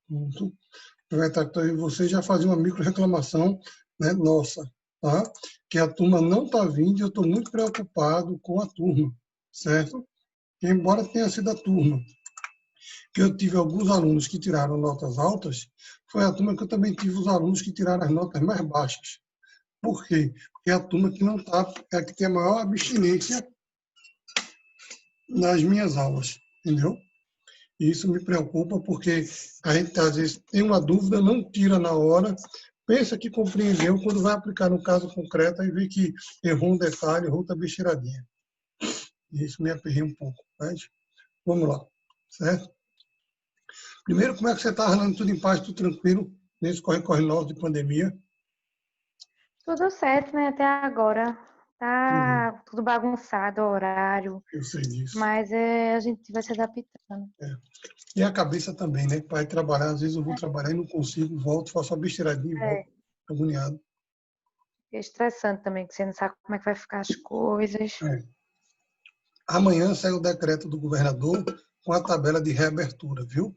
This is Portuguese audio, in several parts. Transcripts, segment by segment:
Pronto. Aproveitar que estou aí, você já fazia uma micro reclamação, né, nossa, tá? Que a turma não está vindo e eu estou muito preocupado com a turma, certo? E embora tenha sido a turma que eu tive alguns alunos que tiraram notas altas, foi a turma que eu também tive os alunos que tiraram as notas mais baixas. Por quê? Porque é a turma que não está, é a que tem a maior abstinência nas minhas aulas, entendeu? E isso me preocupa porque a gente, às vezes, tem uma dúvida, não tira na hora, pensa que compreendeu, quando vai aplicar no caso concreto, aí vê que errou um detalhe, errou outra besteiradinha. E isso me aperreia um pouco. Mas vamos lá, certo? Primeiro, como é que você está arrumando tudo em paz, tudo tranquilo, nesse corre-corre nosso de pandemia? Tudo certo, né? Até agora. Tá tudo bagunçado, o horário, Eu sei disso. mas a gente vai se adaptando. É. E a cabeça também, né? Para ir trabalhar, às vezes eu vou trabalhar e não consigo, volto, faço uma besteiradinha e volto, É, agoniado. é estressante também, que você não sabe como é que vai ficar as coisas. É. Amanhã sai o decreto do governador com a tabela de reabertura, viu?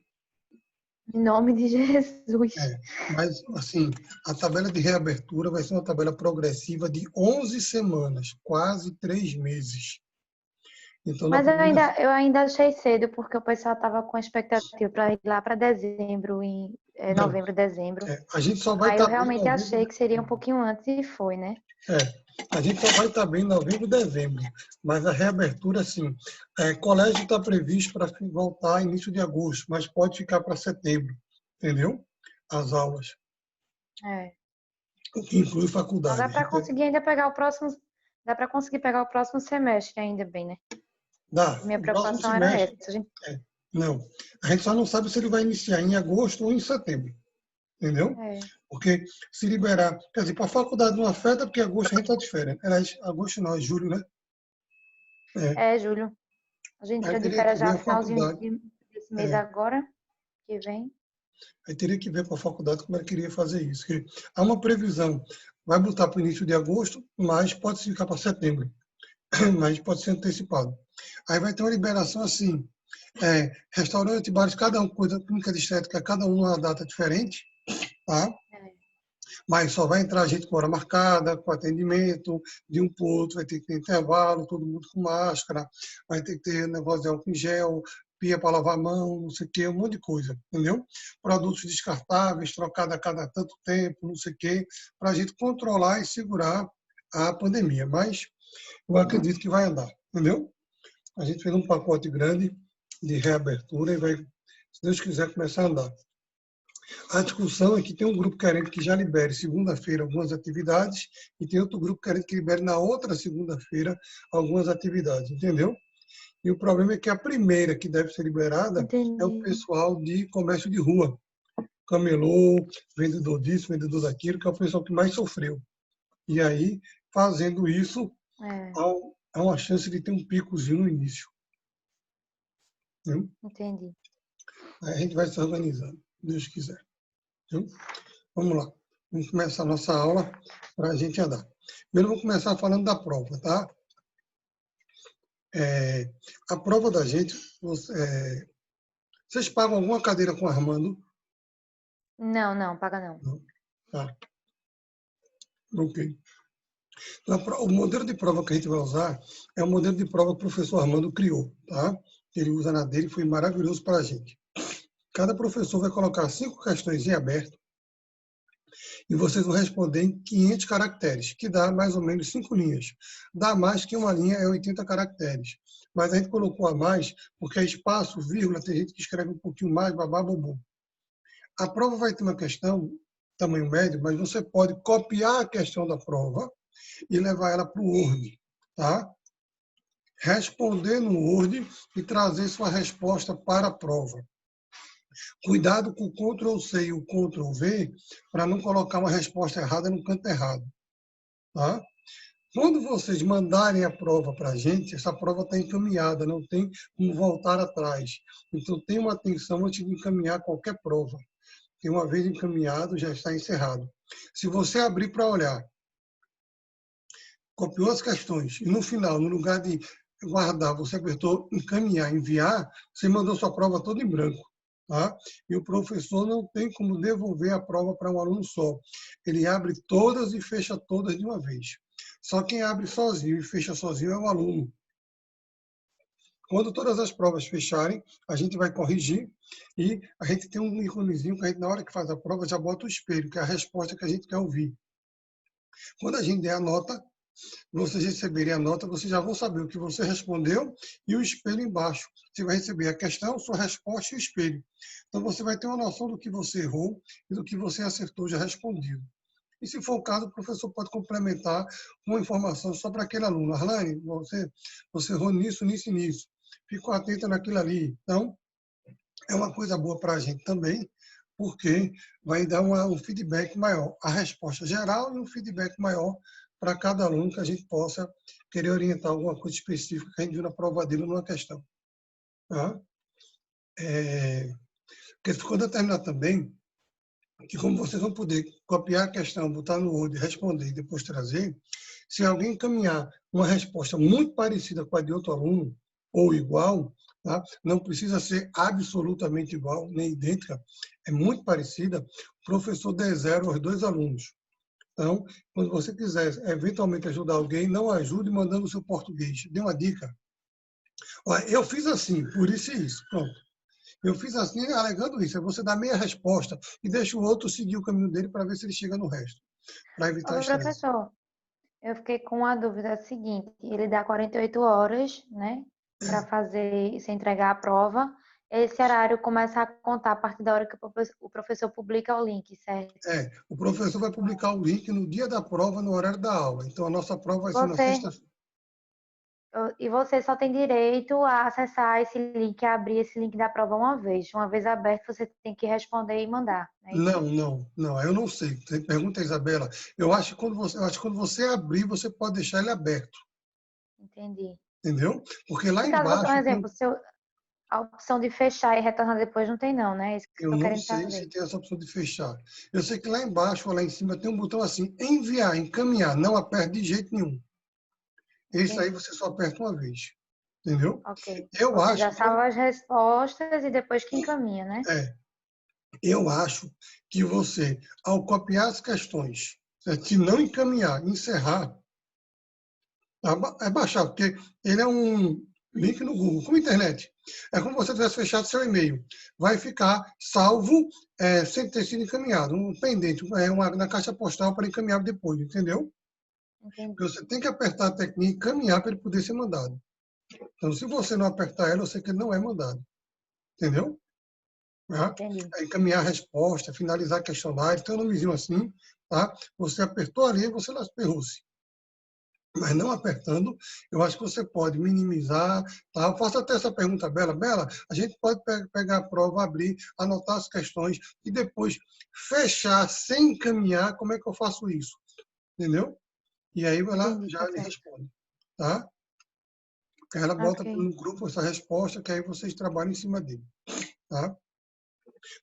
Em nome de Jesus. É. Mas, assim, a tabela de reabertura vai ser uma tabela progressiva de 11 semanas, quase 3 meses. Então, na Mas primeira. eu ainda achei cedo, porque o pessoal estava com expectativa para ir lá para dezembro, Não, novembro, dezembro. a gente só vai Aí eu estar bem em realmente novembro, achei que seria um dezembro. pouquinho antes e foi, né? A gente só vai estar bem em novembro, dezembro. Mas a reabertura, sim. Colégio está previsto para voltar início de agosto, mas pode ficar para setembro, entendeu? As aulas, É. o que inclui Então dá faculdade. para conseguir ainda pegar o próximo, dá para conseguir pegar o próximo semestre ainda bem, né? Dá, Minha o próximo preocupação era semestre. essa. Gente, Não. A gente só não sabe se ele vai iniciar em agosto ou em setembro, entendeu? é, Porque se liberar, quer dizer, para a faculdade não afeta, porque agosto a gente está de férias. Aliás, agosto não, é julho, né? É. Julho. A gente Aí entra de teria que férias ver já a finalzinho faculdade. desse mês É. agora, que vem. Aí teria que ver para a faculdade como ela queria fazer isso. Que há uma previsão, vai botar para o início de agosto, mas pode ficar para setembro, mas pode ser antecipado. Aí vai ter uma liberação assim, restaurante, bares, cada um, coisa, clínica de estética, cada um numa data diferente, tá? É. Mas só vai entrar gente com hora marcada, com atendimento, de um para o outro, vai ter que ter intervalo, todo mundo com máscara, vai ter que ter negócio de álcool em gel, pia para lavar a mão, não sei o quê, um monte de coisa, entendeu? Produtos descartáveis, trocados a cada tanto tempo, não sei o quê, para a gente controlar e segurar a pandemia. Mas eu acredito que vai andar, entendeu? A gente fez um pacote grande de reabertura e vai, se Deus quiser, começar a andar. A discussão é que tem um grupo querendo que já libere segunda-feira algumas atividades e tem outro grupo querendo que libere na outra segunda-feira algumas atividades, entendeu? E o problema é que a primeira que deve ser liberada é o Entendi. pessoal de comércio de rua, camelô, vendedor disso, vendedor daquilo, que é o pessoal que mais sofreu. E aí, fazendo isso, É, há uma chance de ter um picozinho no início, viu? entendi. Aí a gente vai se organizando, se Deus quiser. Viu? Vamos lá. Vamos começar a nossa aula para a gente andar. Primeiro, vamos começar falando da prova, tá? A prova da gente, vocês pagam alguma cadeira com Armando? Não, não, paga não. Não. Tá, ok. Então, o modelo de prova que a gente vai usar é o modelo de prova que o professor Armando criou, tá? Ele usa na dele, foi maravilhoso para a gente. Cada professor vai colocar 5 questões em aberto e vocês vão responder em 500 caracteres, que dá mais ou menos 5 linhas. Dá mais que uma linha, é 80 caracteres. Mas a gente colocou a mais porque é espaço, vírgula, tem gente que escreve um pouquinho mais, babá, bobô. A prova vai ter uma questão, tamanho médio, mas você pode copiar a questão da prova e levar ela para o Word, tá? Responder no Word e trazer sua resposta para a prova. Cuidado com o Ctrl+C e o Ctrl+V para não colocar uma resposta errada no canto errado, tá? Quando vocês mandarem a prova para a gente, essa prova está encaminhada, não tem como voltar atrás. Então, tenha uma atenção antes de encaminhar qualquer prova. E uma vez encaminhado, já está encerrado. Se você abrir para olhar, copiou as questões e no final, no lugar de guardar, você apertou encaminhar, enviar, você mandou sua prova toda em branco. tá? E o professor não tem como devolver a prova para um aluno só. Ele abre todas e fecha todas de uma vez. Só quem abre sozinho e fecha sozinho é o aluno. Quando todas as provas fecharem, a gente vai corrigir e a gente tem um íconezinho que a gente, na hora que faz a prova, já bota o espelho, que é a resposta que a gente quer ouvir. Quando a gente der a nota, vocês receberem a nota, vocês já vão saber o que você respondeu e o espelho embaixo. Você vai receber a questão, sua resposta e o espelho. Então, você vai ter uma noção do que você errou e do que você acertou já respondido. E, se for o caso, o professor pode complementar uma informação só para aquele aluno. Arlane, você errou nisso, nisso e nisso. Ficou atenta naquilo ali. Então, é uma coisa boa para a gente também, porque vai dar um feedback maior. A resposta geral e um feedback maior para cada aluno, que a gente possa querer orientar alguma coisa específica que a gente viu na prova dele numa questão. Tá? Porque ficou determinado também que, como vocês vão poder copiar a questão, botar no Word, responder e depois trazer, se alguém encaminhar uma resposta muito parecida com a de outro aluno, ou igual, tá? Não precisa ser absolutamente igual, nem idêntica, é muito parecida, o professor dê zero aos dois alunos. Então, quando você quiser eventualmente ajudar alguém, não ajude mandando o seu português. Dê uma dica. Olha, eu fiz assim, por isso e isso. Pronto. Eu fiz assim, alegando isso. É você dar meia resposta e deixa o outro seguir o caminho dele para ver se ele chega no resto, para evitar Ô, estresse. professor, eu fiquei com uma dúvida seguinte. Ele dá 48 horas, né, para fazer, se entregar a prova. Esse horário começa a contar a partir da hora que o professor publica o link, certo? O professor vai publicar o link no dia da prova, no horário da aula. Então, a nossa prova vai ser na Você, sexta-feira. e você só tem direito a acessar esse link, a abrir esse link da prova uma vez. Uma vez aberto, você tem que responder e mandar, não é isso? Não, não, não. Eu não sei. Você pergunta a Isabela. Eu acho que quando você abrir, você pode deixar ele aberto. Entendi. Entendeu? Porque lá No caso, um embaixo exemplo, se eu, a opção de fechar e retornar depois não tem não, né? É isso que eu eu tô não querendo sei saber. se tem essa opção de fechar. Eu sei que lá embaixo ou lá em cima tem um botão assim, enviar, encaminhar. Não aperte de jeito nenhum. Esse aí Entendi. você só aperta uma vez. Entendeu? Ok. Eu Você acho já que quando, salva as respostas e depois que encaminha, né? é, eu acho que você, ao copiar as questões, certo? Se não encaminhar, encerrar, é baixar, porque ele é um link no Google, como internet. É como se você tivesse fechado seu e-mail. Vai ficar salvo sem ter sido encaminhado, um pendente, na caixa postal para encaminhar depois, entendeu? Entendi. Porque você tem que apertar a teclinha e encaminhar para ele poder ser mandado. Então, se você não apertar ela, eu sei que ele não é mandado. Entendeu? Tá? Entendi. É encaminhar a resposta, finalizar questionário, tem um nomezinho assim, tá? Você apertou ali, você lasperou-se. Mas não apertando, eu acho que você pode minimizar. Tá? Eu faço até essa pergunta, Bela. Bela, a gente pode pegar a prova, abrir, anotar as questões e depois fechar sem encaminhar. Como é que eu faço isso? Entendeu? E aí ela Entendi, já tá lhe certo. responde. Tá? Ela bota Ok. no grupo essa resposta, que aí vocês trabalham em cima dele. Tá?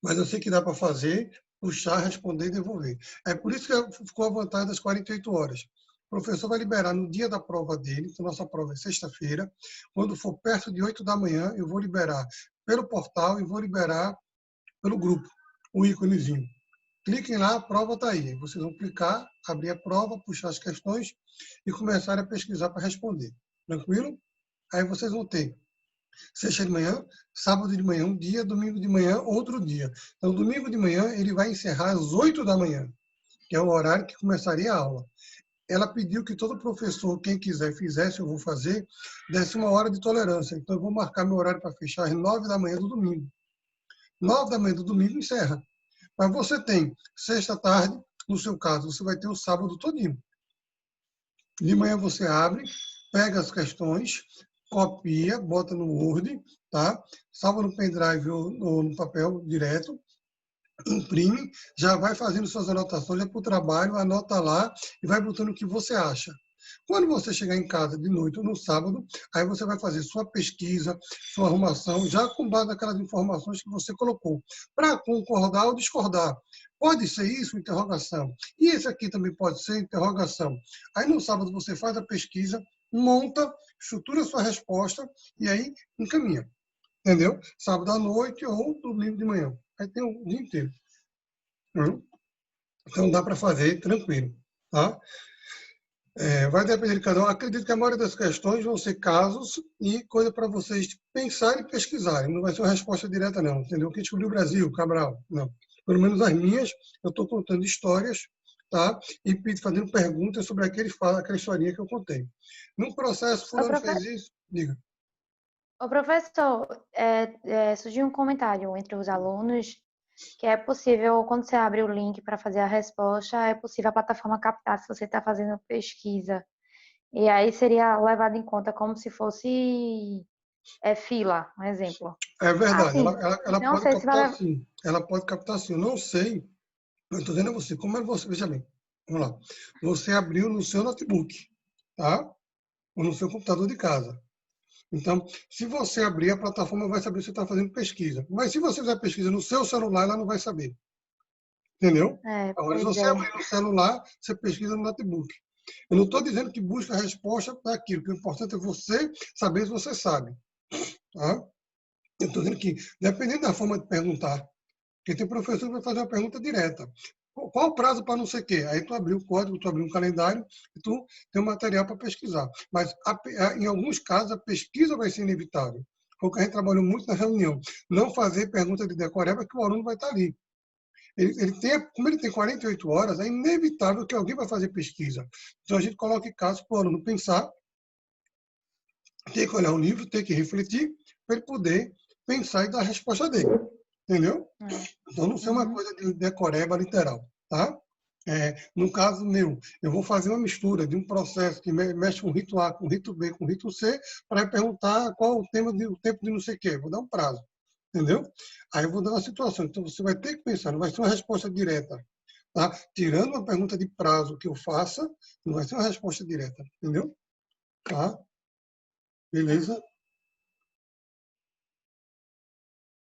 Mas eu sei que dá para fazer, puxar, responder e devolver. É por isso que ficou a vantagem das 48 horas. O professor vai liberar no dia da prova dele, então nossa prova é sexta-feira. Quando for perto de 8 da manhã, eu vou liberar pelo portal e vou liberar pelo grupo, o íconezinho. Cliquem lá, a prova está aí. Vocês vão clicar, abrir a prova, puxar as questões e começar a pesquisar para responder. Tranquilo? Aí vocês vão ter sexta de manhã, sábado de manhã um dia, domingo de manhã outro dia. Então, domingo de manhã ele vai encerrar às 8 da manhã, que é o horário que começaria a aula. Ela pediu que todo professor, quem quiser fizesse, eu vou fazer, desse uma hora de tolerância. Então, eu vou marcar meu horário para fechar às 9 da manhã do domingo. 9 da manhã do domingo encerra. Mas você tem sexta tarde, no seu caso, você vai ter o sábado todinho. De manhã você abre, pega as questões, copia, bota no Word, tá? Salva no pendrive ou no papel direto, imprime, já vai fazendo suas anotações, já para o trabalho, anota lá e vai botando o que você acha. Quando você chegar em casa de noite ou no sábado, aí você vai fazer sua pesquisa, sua arrumação, já com base naquelas informações que você colocou, para concordar ou discordar. Pode ser isso? Interrogação. E esse aqui também pode ser? Interrogação. Aí no sábado você faz a pesquisa, monta, estrutura sua resposta e aí encaminha. entendeu? Sábado à noite ou domingo de manhã. Aí tem o dia inteiro. Então dá para fazer tranquilo, tá? Vai depender de cada um. Acredito que a maioria das questões vão ser casos e coisa para vocês pensarem e pesquisarem. Não vai ser uma resposta direta, não. Entendeu? Quem descobriu o Brasil, Cabral? Não. Pelo menos as minhas, eu estou contando histórias, tá? E fazendo perguntas sobre aquela historinha que eu contei. Num processo, Ô, fulano fez isso? Diga. ô professor, surgiu um comentário entre os alunos que é possível, quando você abre o link para fazer a resposta, é possível a plataforma captar se você está fazendo pesquisa. E aí seria levado em conta como se fosse fila, um exemplo. É verdade, Assim, ela não pode sei se captar vai. sim. Ela pode captar sim. Eu não sei. Eu estou dizendo a você, como é você, veja bem. Vamos lá. Você abriu no seu notebook, tá? Ou no seu computador de casa. Então, se você abrir, a plataforma vai saber se você está fazendo pesquisa. Mas se você fizer pesquisa no seu celular, ela não vai saber. Entendeu? Agora, se Pois você é. abrir no celular, você pesquisa no notebook. Eu não estou dizendo que busca a resposta daquilo, que o importante é você saber se você sabe. Tá? Eu estou dizendo que, dependendo da forma de perguntar, porque tem professor que vai fazer uma pergunta direta. Qual o prazo para não sei o quê? Aí tu abriu o código, tu abriu um calendário e tu tem um material para pesquisar. Mas, em alguns casos, a pesquisa vai ser inevitável. Foi o que a gente trabalhou muito na reunião. Não fazer pergunta de decoreba que o aluno vai estar ali. Como ele tem 48 horas, é inevitável que alguém vai fazer pesquisa. Então, a gente coloca em casos para o aluno pensar, ter que olhar o livro, ter que refletir, para ele poder pensar e dar a resposta dele. Entendeu? É. Então, não ser uma Uhum. coisa de decoreba literal, tá? No caso meu, eu vou fazer uma mistura de um processo que mexe com rito A, com rito B, com rito C, para perguntar qual o tempo de não sei o quê. Vou dar um prazo, entendeu? Aí eu vou dar uma situação. Então, você vai ter que pensar, não vai ser uma resposta direta, tá? Tirando uma pergunta de prazo que eu faça, não vai ser uma resposta direta, entendeu? Tá? Beleza?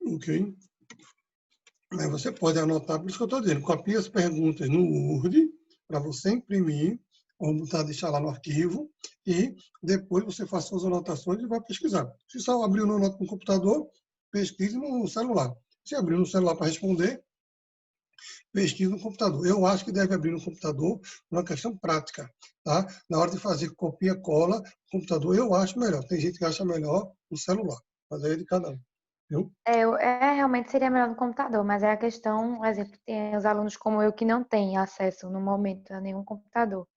Ok. Aí você pode anotar, por isso que eu estou dizendo, copie as perguntas no Word, para você imprimir, ou botar, deixar lá no arquivo, e depois você faça suas anotações e vai pesquisar. Se só abriu no computador, pesquise no celular. Se abriu no celular para responder, pesquise no computador. Eu acho que deve abrir no computador por uma questão prática. Tá? Na hora de fazer copia, cola, computador, eu acho melhor. Tem gente que acha melhor no celular, mas aí é de cada um. Viu? Realmente seria melhor no computador, mas é a questão, por exemplo, tem os alunos como eu que não têm acesso no momento a nenhum computador.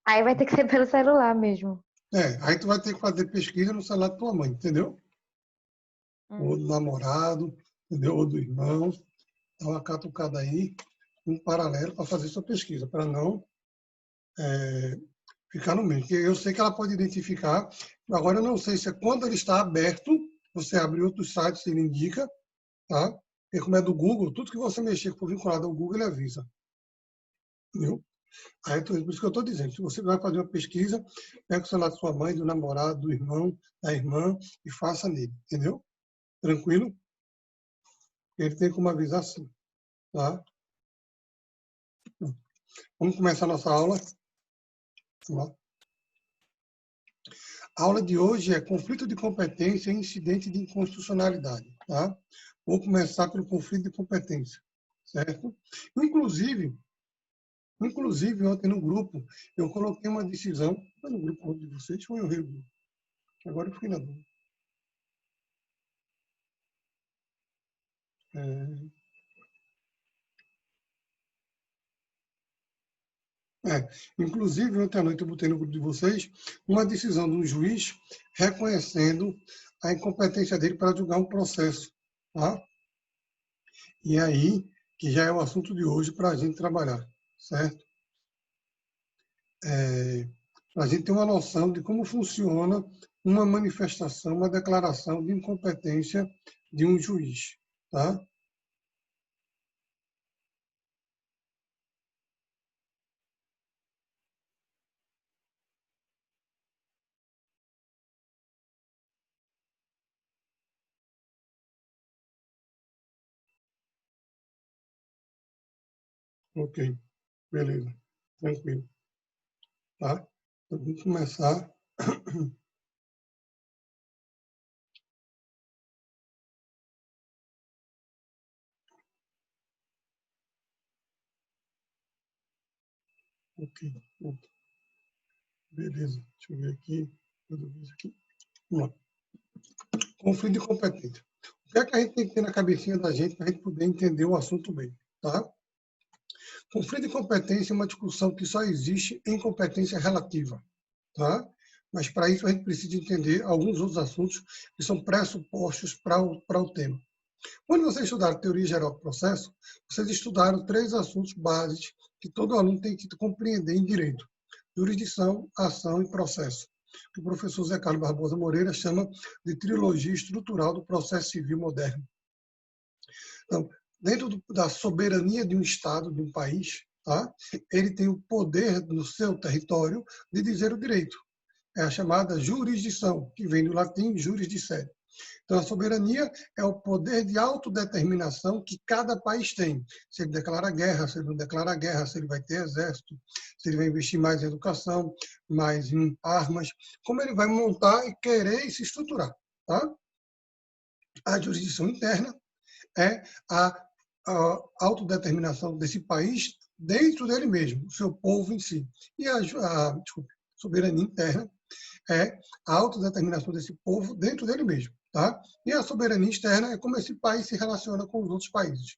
Aí vai ter que ser pelo celular mesmo. Aí tu vai ter que fazer pesquisa no celular da tua mãe, entendeu? Ou do Hum. namorado, entendeu? Ou do irmão. Dá uma catucada aí, um paralelo para fazer sua pesquisa, para não ficar no meio. Porque eu sei que ela pode identificar, agora eu não sei se é quando ele está aberto, você abre outros sites, ele indica, tá? Porque como é do Google, tudo que você mexer que for vinculado ao Google, ele avisa, entendeu? Aí, por isso que eu estou dizendo, se você vai fazer uma pesquisa, pega o celular da sua mãe, do namorado, do irmão, da irmã e faça nele, entendeu? Tranquilo? Ele tem como avisar sim, tá? Vamos começar a nossa aula. Vamos lá. A aula de hoje é conflito de competência e incidente de inconstitucionalidade, tá? Vou começar pelo conflito de competência, certo? Inclusive, ontem no grupo, eu coloquei uma decisão, foi no grupo de vocês, foi o Rio, agora eu fiquei na dúvida. É, inclusive, ontem à noite eu botei no grupo de vocês uma decisão de um juiz reconhecendo a incompetência dele para julgar um processo, tá? E aí, que já é o assunto de hoje para a gente trabalhar, certo? Para a gente ter uma noção de como funciona uma manifestação, uma declaração de incompetência de um juiz, tá? Ok, beleza, tranquilo, tá? Então, vamos começar. Ok. Pronto. Beleza. Deixa eu ver aqui. Vamos lá. Conflito de competência. O que é que a gente tem que ter na cabecinha da gente para a gente poder entender o assunto bem, tá? Conflito de competência é uma discussão que só existe em competência relativa, tá? Mas para isso a gente precisa entender alguns outros assuntos que são pressupostos para o tema. Quando vocês estudaram teoria geral do processo, vocês estudaram 3 assuntos básicos que todo aluno tem que compreender em direito: jurisdição, ação e processo, que o professor Zé Carlos Barbosa Moreira chama de trilogia estrutural do processo civil moderno. Então, dentro da soberania de um Estado, de um país, tá? Ele tem o poder no seu território de dizer o direito. É a chamada jurisdição, que vem do latim juris dicere. Então, a soberania é o poder de autodeterminação que cada país tem. Se ele declara guerra, se ele não declara guerra, se ele vai ter exército, se ele vai investir mais em educação, mais em armas, como ele vai montar e querer se estruturar. Tá? A jurisdição interna é a autodeterminação desse país dentro dele mesmo, o seu povo em si. E a soberania interna é a autodeterminação desse povo dentro dele mesmo. Tá? E a soberania externa é como esse país se relaciona com os outros países.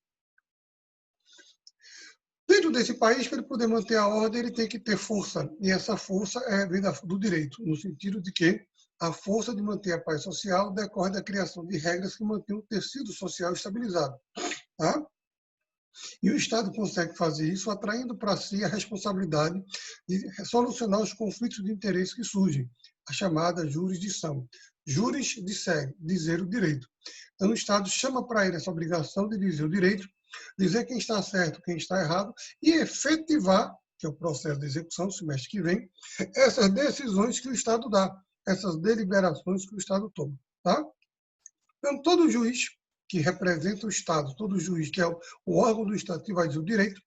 Dentro desse país, para ele poder manter a ordem, ele tem que ter força. E essa força vem do direito, no sentido de que a força de manter a paz social decorre da criação de regras que mantêm o tecido social estabilizado. Tá? E o Estado consegue fazer isso atraindo para si a responsabilidade de solucionar os conflitos de interesse que surgem, a chamada jurisdição. Juris dicere, dizer o direito. Então, o Estado chama para ele essa obrigação de dizer o direito, dizer quem está certo, quem está errado, e efetivar, que é o processo de execução, semestre que vem, essas decisões que o Estado dá, essas deliberações que o Estado toma. Tá? Então, todo juiz que representa o Estado, todo juiz que é o órgão do Estado que vai dizer o direito,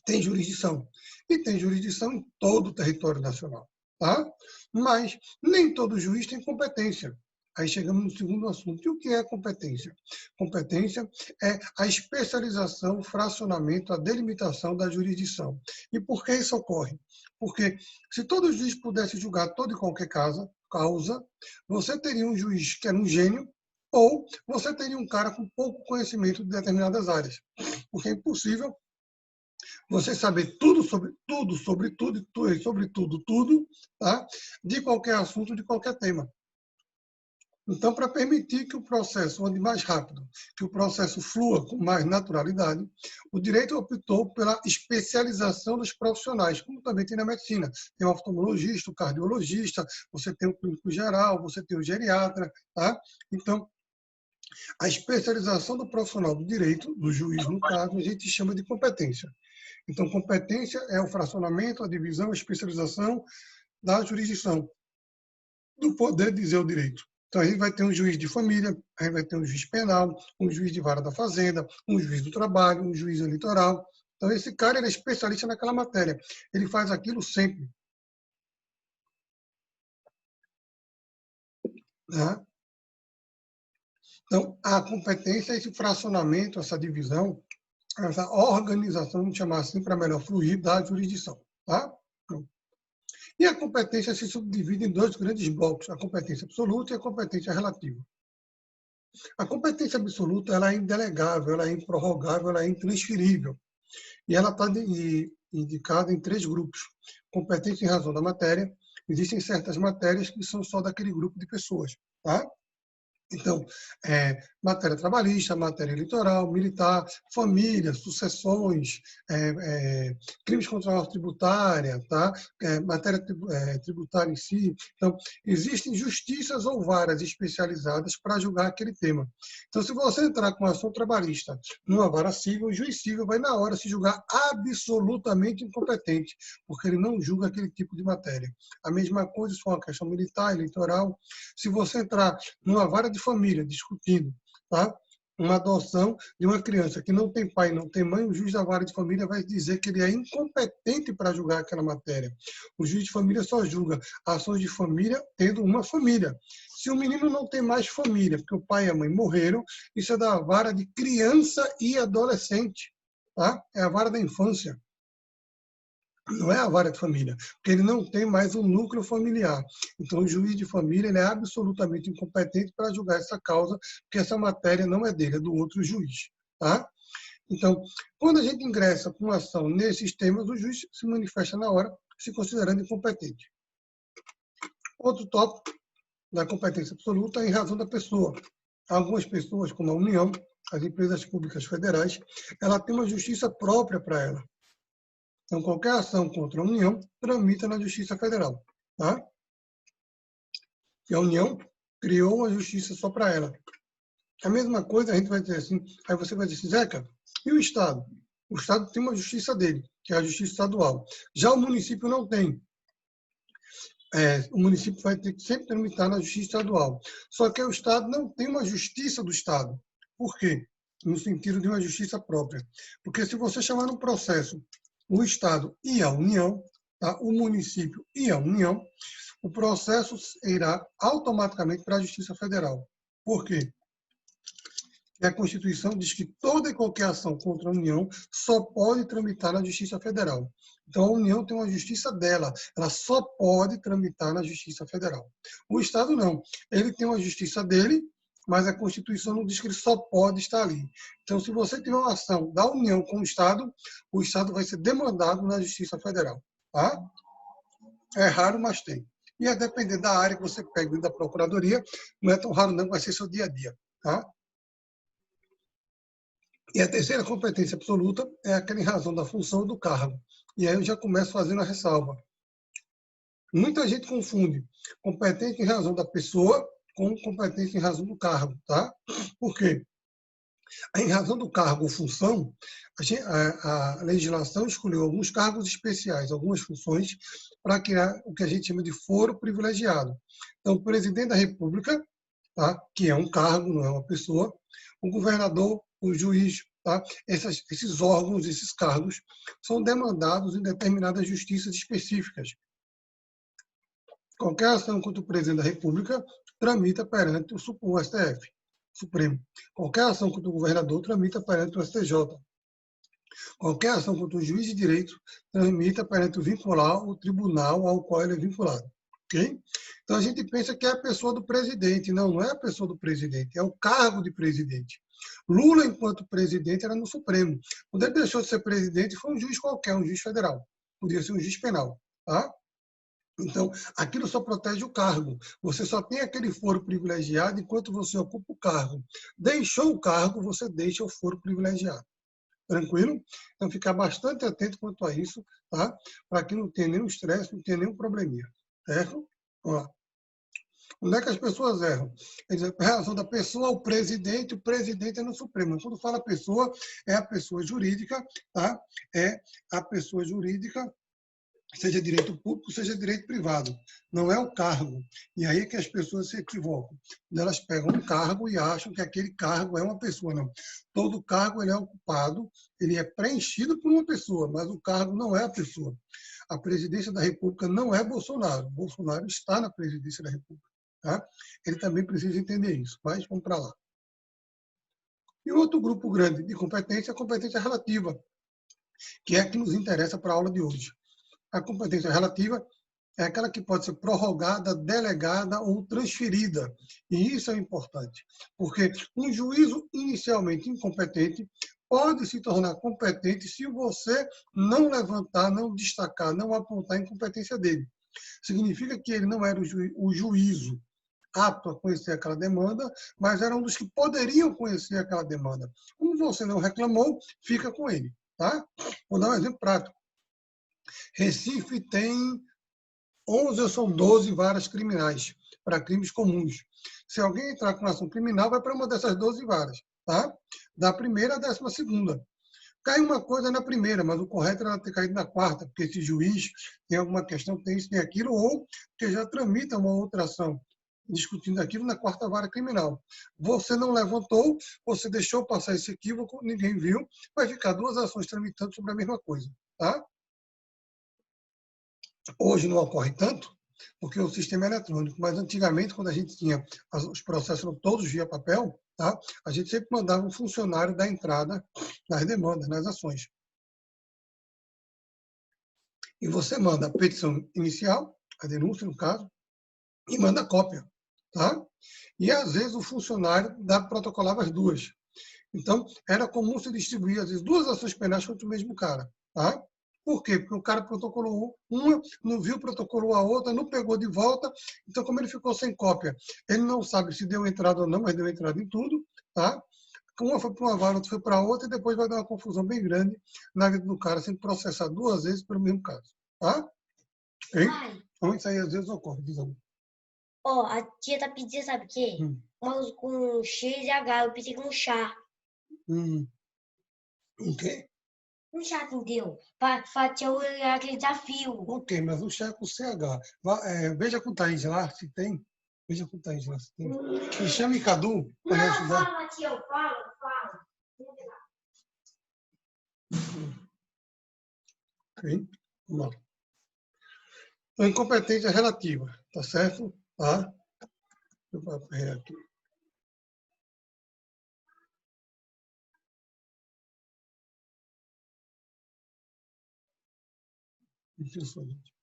tem jurisdição. E tem jurisdição em todo o território nacional. Tá? Mas nem todo juiz tem competência. Aí chegamos no segundo assunto. E o que é competência? Competência é a especialização, o fracionamento, a delimitação da jurisdição. E por que isso ocorre? Porque se todo juiz pudesse julgar toda e qualquer causa, você teria um juiz que era um gênio, ou você teria um cara com pouco conhecimento de determinadas áreas. Porque é impossível você saber tudo, tá? De qualquer assunto, de qualquer tema. Então, para permitir que o processo ande mais rápido, que o processo flua com mais naturalidade, o direito optou pela especialização dos profissionais, como também tem na medicina. Tem o oftalmologista, o cardiologista, você tem o clínico geral, você tem o geriatra, tá? Então, a especialização do profissional do direito, do juiz no caso, a gente chama de competência. Então, competência é o fracionamento, a divisão, a especialização da jurisdição, do poder dizer o direito. Então, a gente vai ter um juiz de família, a gente vai ter um juiz penal, um juiz de vara da fazenda, um juiz do trabalho, um juiz eleitoral. Então, esse cara ele é especialista naquela matéria. Ele faz aquilo sempre. Né? Então, a competência é esse fracionamento, essa divisão, essa organização, vamos chamar assim, para melhor fluir da jurisdição. Tá? E a competência se subdivide em 2 grandes blocos, a competência absoluta e a competência relativa. A competência absoluta ela é indelegável, ela é improrrogável, ela é intransferível. E ela está indicada em 3 grupos. Competência em razão da matéria. Existem certas matérias que são só daquele grupo de pessoas. Tá? Então, matéria trabalhista, matéria eleitoral, militar, família, sucessões, crimes contra a ordem tributária, tá? Matéria tributária em si. Então, existem justiças ou varas especializadas para julgar aquele tema. Então, se você entrar com ação trabalhista numa vara civil, o juiz civil vai na hora se julgar absolutamente incompetente, porque ele não julga aquele tipo de matéria. A mesma coisa se for uma questão militar, eleitoral. Se você entrar numa vara de família discutindo, tá? Uma adoção de uma criança que não tem pai, não tem mãe, o juiz da vara de família vai dizer que ele é incompetente para julgar aquela matéria. O juiz de família só julga ações de família tendo uma família. Se o menino não tem mais família, porque o pai e a mãe morreram, isso é da vara de criança e adolescente, tá? É a vara da infância. Não é a vara de família, porque ele não tem mais um núcleo familiar. Então, o juiz de família ele é absolutamente incompetente para julgar essa causa, porque essa matéria não é dele, é do outro juiz. Tá? Então, quando a gente ingressa com uma ação nesses temas, o juiz se manifesta na hora, se considerando incompetente. Outro tópico da competência absoluta é em razão da pessoa. Algumas pessoas, como a União, as empresas públicas federais, ela tem uma justiça própria para ela. Então, qualquer ação contra a União tramita na Justiça Federal. Tá? E a União criou uma justiça só para ela. A mesma coisa a gente vai dizer assim, aí você vai dizer assim, Zeca, e o Estado? O Estado tem uma justiça dele, que é a justiça estadual. Já o município não tem. O município vai ter que sempre tramitar na justiça estadual. Só que o Estado não tem uma justiça do Estado. Por quê? No sentido de uma justiça própria. Porque se você chamar no processo o Estado e a União, tá? O município e a União, o processo irá automaticamente para a Justiça Federal. Por quê? A Constituição diz que toda e qualquer ação contra a União só pode tramitar na Justiça Federal. Então, a União tem uma justiça dela, ela só pode tramitar na Justiça Federal. O Estado não. Ele tem uma justiça dele, mas a Constituição não diz que ele só pode estar ali. Então, se você tiver uma ação da União com o Estado vai ser demandado na Justiça Federal. Tá? É raro, mas tem. E a depender da área que você pega dentro da Procuradoria, não é tão raro não, vai ser seu dia a dia. Tá? E a terceira competência absoluta é aquela em razão da função do cargo. E aí eu já começo fazendo a ressalva. Muita gente confunde competência em razão da pessoa com competência em razão do cargo, tá? Por quê? Em razão do cargo ou função, a legislação escolheu alguns cargos especiais, algumas funções, para criar o que a gente chama de foro privilegiado. Então, o presidente da República, tá? Que é um cargo, não é uma pessoa, o governador, o juiz, tá? Esses órgãos, esses cargos, são demandados em determinadas justiças específicas. Qualquer ação contra o presidente da República tramita perante o STF, Supremo. Qualquer ação contra o governador tramita perante o STJ. Qualquer ação contra o juiz de direito tramita perante o vincular, o tribunal ao qual ele é vinculado. Okay? Então a gente pensa que é a pessoa do presidente. Não, não é a pessoa do presidente, é o cargo de presidente. Lula, enquanto presidente, era no Supremo. Quando ele deixou de ser presidente, foi um juiz qualquer, um juiz federal. Podia ser um juiz penal. Tá? Então, aquilo só protege o cargo. Você só tem aquele foro privilegiado enquanto você ocupa o cargo. Deixou o cargo, você deixa o foro privilegiado. Tranquilo? Então, ficar bastante atento quanto a isso, tá? Para que não tenha nenhum estresse, não tenha nenhum probleminha. Certo? Vamos lá. Onde é que as pessoas erram? Eles, a razão da pessoa, o presidente é no Supremo. Quando fala pessoa, é a pessoa jurídica, tá? É a pessoa jurídica, seja direito público, seja direito privado. Não é o cargo. E aí é que as pessoas se equivocam. Elas pegam um cargo e acham que aquele cargo é uma pessoa. Não. Todo cargo ele é ocupado, ele é preenchido por uma pessoa, mas o cargo não é a pessoa. A presidência da República não é Bolsonaro. Bolsonaro está na presidência da República. Tá? Ele também precisa entender isso. Mas vamos para lá. E outro grupo grande de competência é a competência relativa, que é a que nos interessa para a aula de hoje. A competência relativa é aquela que pode ser prorrogada, delegada ou transferida. E isso é importante, porque um juízo inicialmente incompetente pode se tornar competente se você não levantar, não destacar, não apontar a incompetência dele. Significa que ele não era o juízo apto a conhecer aquela demanda, mas era um dos que poderiam conhecer aquela demanda. Como você não reclamou, fica com ele. Tá? Vou dar um exemplo prático. Recife tem 11 ou são 12 varas criminais para crimes comuns. Se alguém entrar com ação criminal, vai para uma dessas 12 varas. Tá? Da primeira à 12ª. Cai uma coisa na primeira, mas o correto era ter caído na quarta, porque esse juiz tem alguma questão, tem isso, tem aquilo, ou que já tramita uma outra ação discutindo aquilo na quarta vara criminal. Você não levantou, você deixou passar esse equívoco, ninguém viu, vai ficar 2 ações tramitando sobre a mesma coisa. Tá? Hoje não ocorre tanto, porque o sistema é eletrônico, mas antigamente, quando a gente tinha os processos todos via papel, tá? A gente sempre mandava um funcionário dar entrada nas demandas, nas ações. E você manda a petição inicial, a denúncia, no caso, e manda a cópia. Tá? E, às vezes, o funcionário protocolava as duas. Então, era comum se distribuir, às vezes, duas ações penais contra o mesmo cara. Tá? Por quê? Porque o cara protocolou uma, não viu, protocolou a outra, não pegou de volta. Então, como ele ficou sem cópia, ele não sabe se deu entrada ou não, mas deu entrada em tudo. Tá? Uma foi para uma vara, outra foi para outra, e depois vai dar uma confusão bem grande na vida do cara, sendo processado duas vezes pelo mesmo caso. Tá? Okay? Então, isso aí às vezes ocorre, digamos. Ó, a tia tá pedindo, sabe o quê? Mouse com X e H, eu pensei que um chá. O quê? Um chá, entendeu? Pra ter aquele desafio. Ok, mas o chá é com CH. Veja com o Thaís lá, se tem. Veja com o Thaís lá, se tem. Me chame Cadu. Não, fala, tia, fala. Ok, vamos lá. Então, incompetência relativa, tá certo? Tá? Deixa eu ver aqui. Interessante.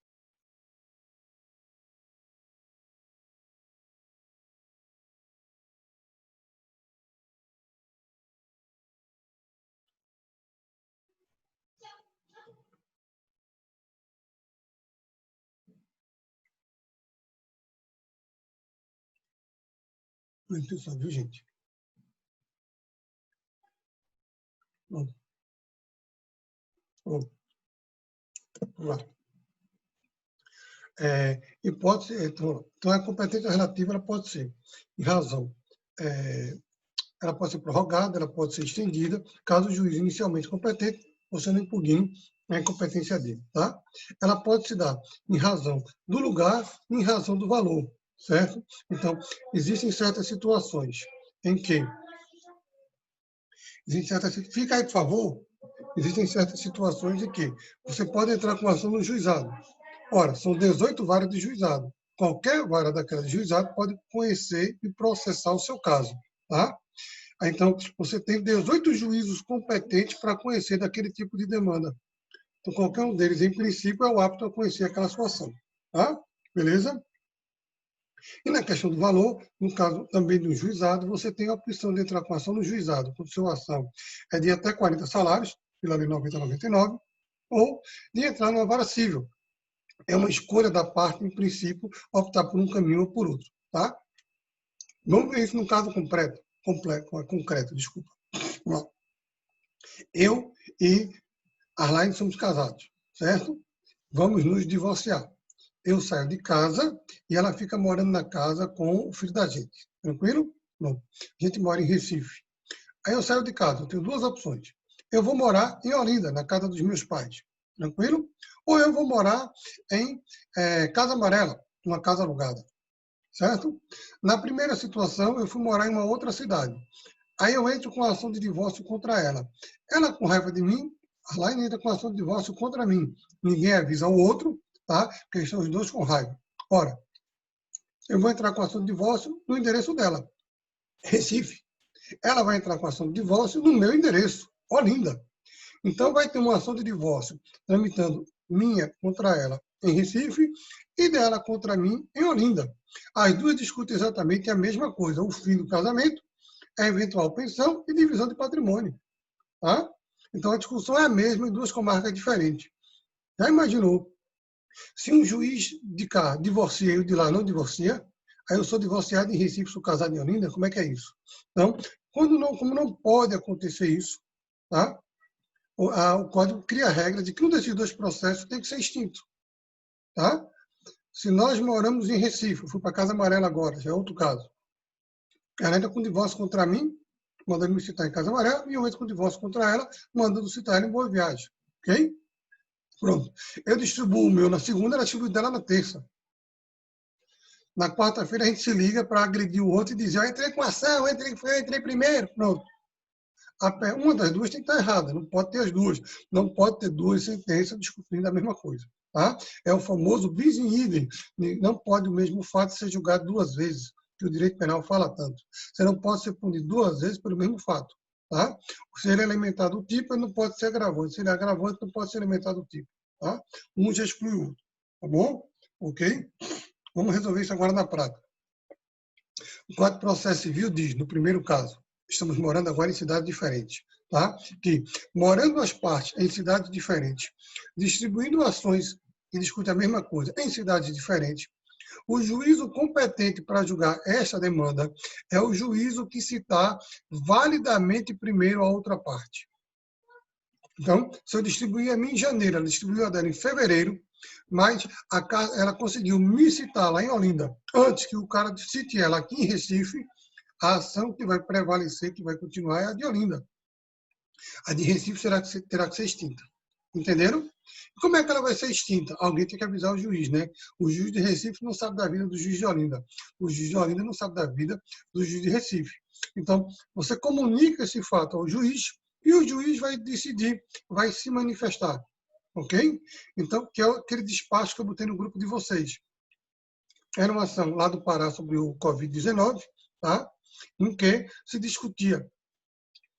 Interessante, viu, gente? Vamos lá. Hipótese, então, a competência relativa ela pode ser, em razão, ela pode ser prorrogada, ela pode ser estendida, caso o juiz inicialmente competente, você não impugne a incompetência dele. Tá? Ela pode se dar em razão do lugar e em razão do valor, certo? Então, existem certas situações em que... Fica aí, por favor. Existem certas situações em que você pode entrar com ação no juizado. Ora, são 18 varas de juizado. Qualquer vara daquela de juizado pode conhecer e processar o seu caso. Tá? Então, você tem 18 juízos competentes para conhecer daquele tipo de demanda. Então, qualquer um deles, em princípio, é o apto a conhecer aquela situação. Tá? Beleza? E na questão do valor, no caso também do juizado, você tem a opção de entrar com ação no juizado, quando sua ação é de até 40 salários, pela Lei 9099, ou de entrar numa vara civil. É uma escolha da parte, em princípio, optar por um caminho ou por outro. Tá? Vamos ver isso no caso concreto, desculpa. Eu e Arline somos casados, certo? Vamos nos divorciar. Eu saio de casa e ela fica morando na casa com o filho da gente. Tranquilo? Bom, a gente mora em Recife. Aí eu saio de casa, eu tenho duas opções. Eu vou morar em Olinda, na casa dos meus pais. Tranquilo? Ou eu vou morar em Casa Amarela, uma casa alugada. Certo? Na primeira situação, eu fui morar em uma outra cidade. Aí eu entro com a ação de divórcio contra ela. Ela, com raiva de mim, a Laine entra com a ação de divórcio contra mim. Ninguém avisa o outro, tá? Porque estão os dois com raiva. Ora, eu vou entrar com a ação de divórcio no endereço dela, Recife. Ela vai entrar com a ação de divórcio no meu endereço, Olinda. Então, vai ter uma ação de divórcio tramitando minha contra ela em Recife e dela contra mim em Olinda. As duas discutem exatamente a mesma coisa, o fim do casamento, a eventual pensão e divisão de patrimônio. Tá? Então, a discussão é a mesma em duas comarcas diferentes. Já imaginou? Se um juiz de cá divorcia e o de lá não divorcia, aí eu sou divorciado em Recife, sou casado em Olinda, como é que é isso? Então, como não pode acontecer isso, tá? O Código cria a regra de que um desses dois processos tem que ser extinto. Tá? Se nós moramos em Recife, eu fui para Casa Amarela agora, já é outro caso. Ela entra com divórcio contra mim, mandando me citar em Casa Amarela, e eu entro com divórcio contra ela, mandando citar ela em Boa Viagem. Ok? Pronto. Eu distribuo o meu na segunda, ela distribui dela na terça. Na quarta-feira a gente se liga para agredir o outro e dizer, eu entrei com ação, eu entrei primeiro. Pronto. Uma das duas tem que estar errada, não pode ter as duas. Não pode ter duas sentenças discutindo a mesma coisa. Tá? É o famoso bis in idem. Não pode o mesmo fato ser julgado duas vezes, que o direito penal fala tanto. Você não pode ser punido duas vezes pelo mesmo fato. Tá? Se ele é alimentado do tipo, ele não pode ser agravante. Se ele é agravante, não pode ser alimentado do tipo. Tá? Um já exclui o outro. Tá bom? Ok? Vamos resolver isso agora na prática. O Código de Processo Civil diz, no primeiro caso, estamos morando agora em cidades diferentes, tá? Que, morando as partes em cidades diferentes, distribuindo ações que discutem a mesma coisa em cidades diferentes, o juízo competente para julgar esta demanda é o juízo que citar validamente primeiro a outra parte. Então, se eu distribuir a minha em janeiro, ela distribuiu a dela em fevereiro, mas ela conseguiu me citar lá em Olinda, antes que o cara cite ela aqui em Recife, a ação que vai prevalecer, que vai continuar, é a de Olinda. A de Recife terá que ser extinta. Entenderam? Como é que ela vai ser extinta? Alguém tem que avisar o juiz, né? O juiz de Recife não sabe da vida do juiz de Olinda. O juiz de Olinda não sabe da vida do juiz de Recife. Então, você comunica esse fato ao juiz e o juiz vai decidir, vai se manifestar. Ok? Então, que é aquele despacho que eu botei no grupo de vocês. Era uma ação lá do Pará sobre o Covid-19, tá? Em que se discutia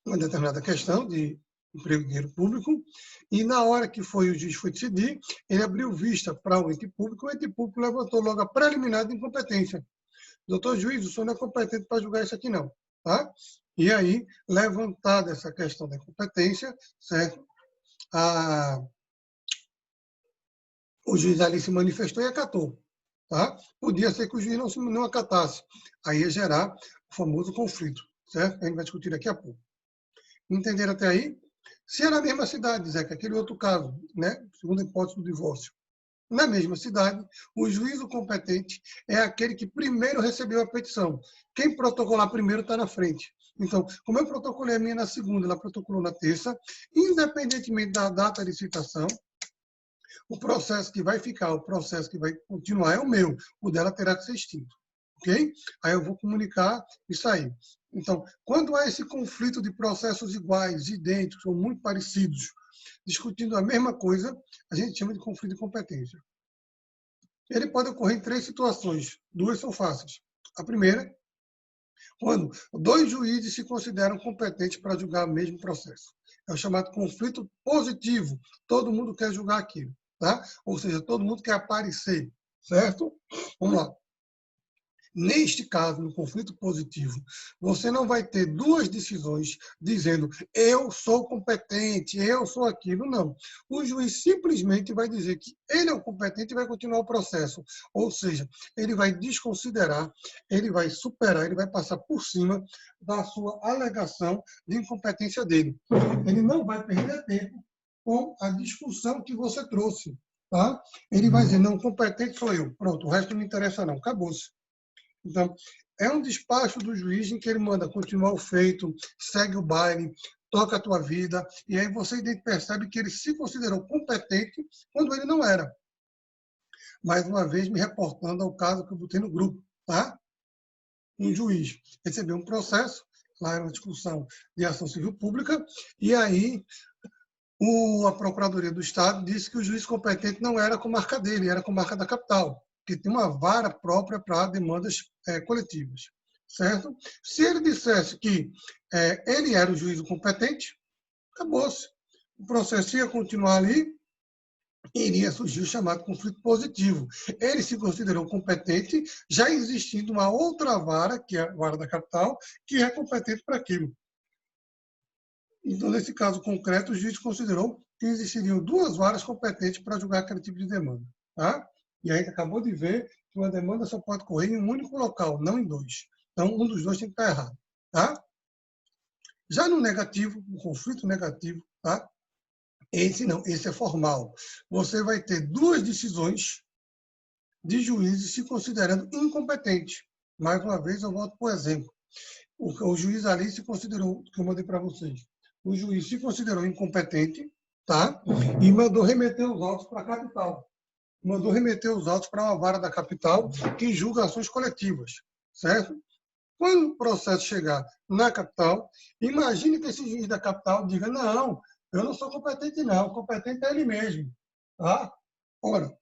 uma determinada questão de emprego e dinheiro público, e na hora que o juiz foi decidir, ele abriu vista para o ente público levantou logo a preliminar de incompetência. Doutor juiz, o senhor não é competente para julgar isso aqui não, tá? E aí, levantada essa questão da incompetência, certo? O juiz ali se manifestou e acatou, tá? Podia ser que o juiz não acatasse, aí ia gerar o famoso conflito, certo? A gente vai discutir daqui a pouco. Entenderam até aí? Se é na mesma cidade, Zeca, aquele outro caso, né? Segunda hipótese do divórcio. Na mesma cidade, o juízo competente é aquele que primeiro recebeu a petição. Quem protocolar primeiro está na frente. Então, como eu protocolei a minha na segunda, ela protocolou na terça, independentemente da data de citação, o processo que vai ficar, o processo que vai continuar é o meu. O dela terá que ser extinto. Ok? Aí eu vou comunicar isso aí. Então, quando há esse conflito de processos iguais, idênticos ou muito parecidos, discutindo a mesma coisa, a gente chama de conflito de competência. Ele pode ocorrer em 3 situações. 2 são fáceis. A primeira, quando 2 juízes se consideram competentes para julgar o mesmo processo. É o chamado conflito positivo. Todo mundo quer julgar aquilo, tá? Ou seja, todo mundo quer aparecer, certo? Vamos lá. Neste caso, no conflito positivo, você não vai ter 2 decisões dizendo eu sou competente, eu sou aquilo, não. O juiz simplesmente vai dizer que ele é o competente e vai continuar o processo. Ou seja, ele vai desconsiderar, ele vai superar, ele vai passar por cima da sua alegação de incompetência dele. Ele não vai perder tempo com a discussão que você trouxe, tá? Ele vai dizer, não, competente sou eu. Pronto, o resto não me interessa não, acabou-se. Então, é um despacho do juiz em que ele manda continuar o feito, segue o baile, toca a tua vida, e aí você percebe que ele se considerou competente quando ele não era. Mais uma vez, me reportando ao caso que eu botei no grupo, tá? Um juiz recebeu um processo, lá era uma discussão de ação civil pública, e aí a Procuradoria do Estado disse que o juiz competente não era com marca dele, era com marca da capital, que tem uma vara própria para demandas coletivas, certo? Se ele dissesse que ele era o juiz competente, acabou-se. O processo ia continuar ali, iria surgir o chamado conflito positivo. Ele se considerou competente, já existindo uma outra vara, que é a vara da capital, que é competente para aquilo. Então, nesse caso concreto, o juiz considerou que existiriam 2 varas competentes para julgar aquele tipo de demanda. Tá? E aí acabou de ver que uma demanda só pode correr em um único local, não em 2. Então, um dos 2 tem que estar errado. Tá? Já no negativo, no conflito negativo, tá? Esse não, esse é formal. Você vai ter 2 decisões de juízes se considerando incompetentes. Mais uma vez, eu volto para o exemplo. O juiz ali se considerou, que eu mandei para vocês, o juiz se considerou incompetente, tá? E mandou remeter os autos para a capital. Mandou remeter os autos para uma vara da capital que julga ações coletivas, certo? Quando o processo chegar na capital, imagine que esse juiz da capital diga, não, eu não sou competente não, competente é ele mesmo, tá? Ora,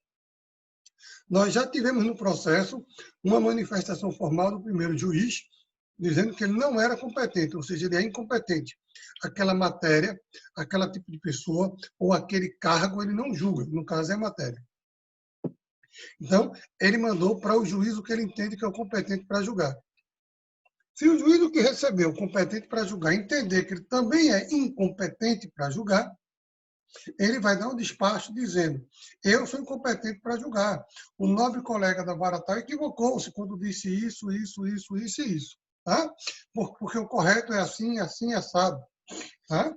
nós já tivemos no processo uma manifestação formal do primeiro juiz, dizendo que ele não era competente, ou seja, ele é incompetente. Aquela matéria, aquele tipo de pessoa ou aquele cargo, ele não julga, no caso é a matéria. Então, ele mandou para o juízo que ele entende que é o competente para julgar. Se o juízo que recebeu o competente para julgar entender que ele também é incompetente para julgar, ele vai dar um despacho dizendo: eu sou incompetente para julgar. O nobre colega da vara tal equivocou-se quando disse isso, isso, isso, isso e isso. Tá? Porque o correto é assim, assim, assado. Tá?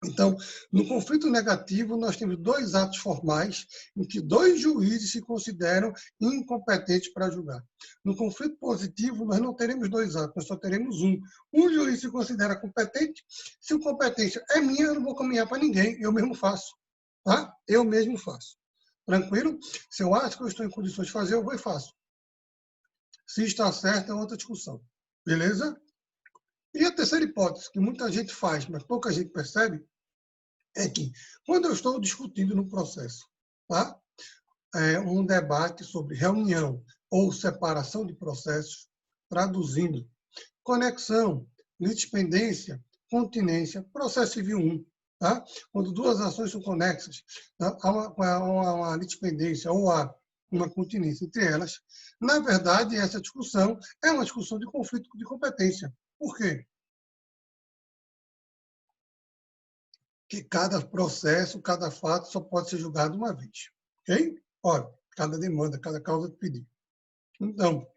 Então, no conflito negativo, nós temos dois atos formais em que dois juízes se consideram incompetentes para julgar. No conflito positivo, nós não teremos dois atos, nós só teremos um. Um juiz se considera competente. Se a competência é minha, eu não vou caminhar para ninguém, eu mesmo faço. Tá? Eu mesmo faço. Tranquilo? Se eu acho que eu estou em condições de fazer, eu vou e faço. Se está certo, é outra discussão. Beleza? E a terceira hipótese, que muita gente faz, mas pouca gente percebe, é que, quando eu estou discutindo no processo, tá? Um debate sobre reunião ou separação de processos, traduzindo, conexão, litispendência, continência, processo civil 1. Tá? Quando duas ações são conexas, tá? Há uma litispendência ou há uma continência entre elas, na verdade, essa discussão é uma discussão de conflito de competência. Por quê? Que cada processo, cada fato só pode ser julgado uma vez. Ok? Ora, cada demanda, cada causa de pedido. Então,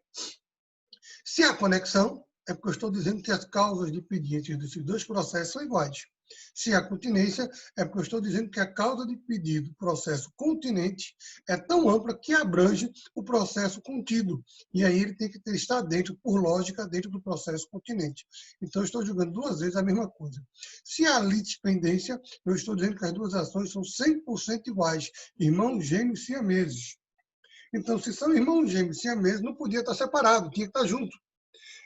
se há conexão, é porque eu estou dizendo que as causas de pedido desses dois processos são iguais. Se há continência, é porque eu estou dizendo que a causa de pedido, processo continente, é tão ampla que abrange o processo contido. E aí ele tem que estar dentro, por lógica, dentro do processo continente. Então, eu estou julgando duas vezes a mesma coisa. Se há litispendência, eu estou dizendo que as duas ações são 100% iguais, irmãos gêmeos siameses. Então, se são irmãos gêmeos siameses, não podia estar separado, tinha que estar junto.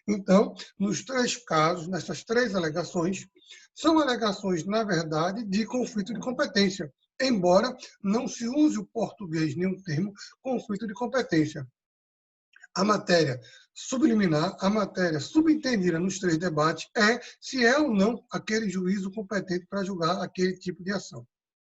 Então, nos três casos, nessas três alegações, são alegações, na verdade, de conflito de competência, embora não se use o português nem o termo conflito de competência. A matéria subliminar, a matéria subentendida nos três debates é se é ou não aquele juízo competente para julgar aquele tipo de ação.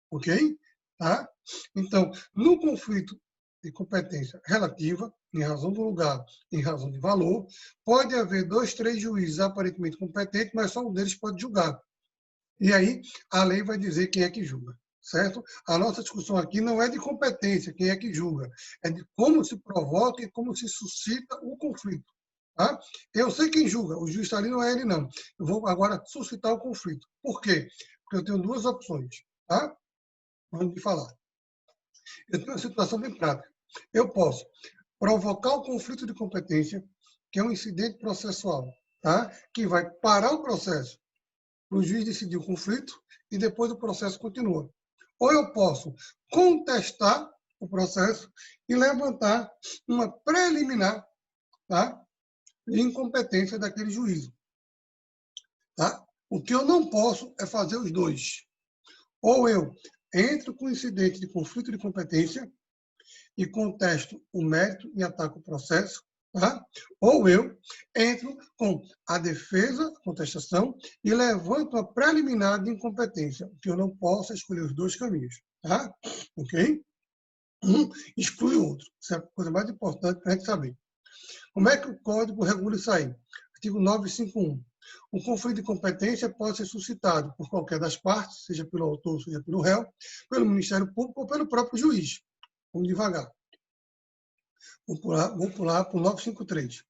Ok? Tá? Então, no conflito de competência relativa, em razão do lugar, em razão de valor, pode haver 2, 3 juízes aparentemente competentes, mas só um deles pode julgar. E aí, a lei vai dizer quem é que julga, certo? A nossa discussão aqui não é de competência, quem é que julga, é de como se provoca e como se suscita o conflito. Tá? Eu sei quem julga, o juiz está ali, não é ele, não. Eu vou agora suscitar o conflito. Por quê? Porque eu tenho duas opções. Tá? Vamos falar. Eu tenho uma situação bem prática. Eu posso provocar o conflito de competência, que é um incidente processual, tá? Que vai parar o processo para o juiz decidir o conflito e depois o processo continua. Ou eu posso contestar o processo e levantar uma preliminar, tá? De incompetência daquele juízo. Tá? O que eu não posso é fazer os dois. Ou eu entro com incidente de conflito de competência e contesto o mérito e ataco o processo, tá? Ou eu entro com a defesa, a contestação, e levanto a preliminar de incompetência, o que eu não posso escolher os dois caminhos. Tá? Ok? Um exclui o outro. Isso é a coisa mais importante para a gente saber. Como é que o código regula isso aí? Artigo 951. O conflito de competência pode ser suscitado por qualquer das partes, seja pelo autor, seja pelo réu, pelo Ministério Público ou pelo próprio juiz. Vamos devagar. Vou pular para o 953.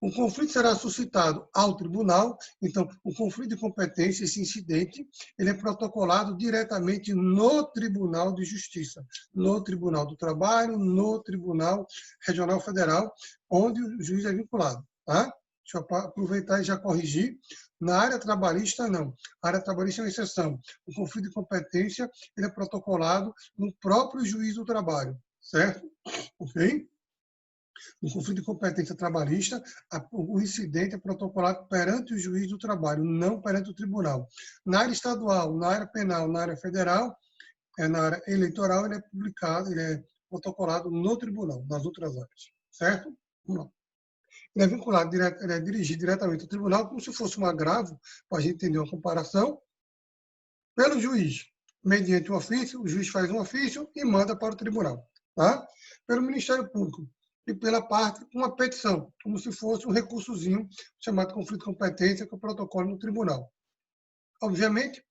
O conflito será suscitado ao tribunal, então, o conflito de competência, esse incidente, ele é protocolado diretamente no Tribunal de Justiça, no Tribunal do Trabalho, no Tribunal Regional Federal, onde o juiz é vinculado. Tá? Deixa eu aproveitar e já corrigir. Na área trabalhista, não. A área trabalhista é uma exceção. O conflito de competência, ele é protocolado no próprio juiz do trabalho, certo? Ok? No conflito de competência trabalhista, o incidente é protocolado perante o juiz do trabalho, não perante o tribunal. Na área estadual, na área penal, na área federal, na área eleitoral, ele é publicado, ele é protocolado no tribunal, nas outras áreas. Certo? Vamos lá. ele é vinculado, ele é dirigido diretamente ao tribunal, como se fosse um agravo, para a gente entender uma comparação, pelo juiz. Mediante um ofício, o juiz faz um ofício e manda para o tribunal. Tá? Pelo Ministério Público e pela parte, uma petição, como se fosse um recursozinho chamado conflito de competência, que é o protocolo no tribunal. Obviamente,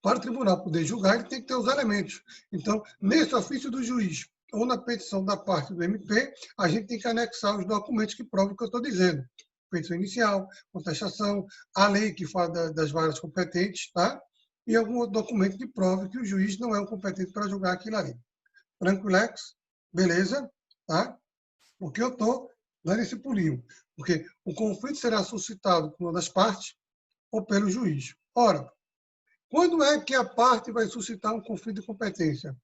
para o tribunal poder julgar, ele tem que ter os elementos. Então, nesse ofício do juiz ou na petição da parte do MP, a gente tem que anexar os documentos que provam o que eu estou dizendo. Petição inicial, contestação, a lei que fala das varas competentes, tá? E algum outro documento que prove que o juiz não é o competente para julgar aquilo ali. Tranquilex, beleza, tá? Porque eu estou dando esse pulinho. Porque o conflito será suscitado por uma das partes ou pelo juiz. Ora, quando é que a parte vai suscitar um conflito de competência?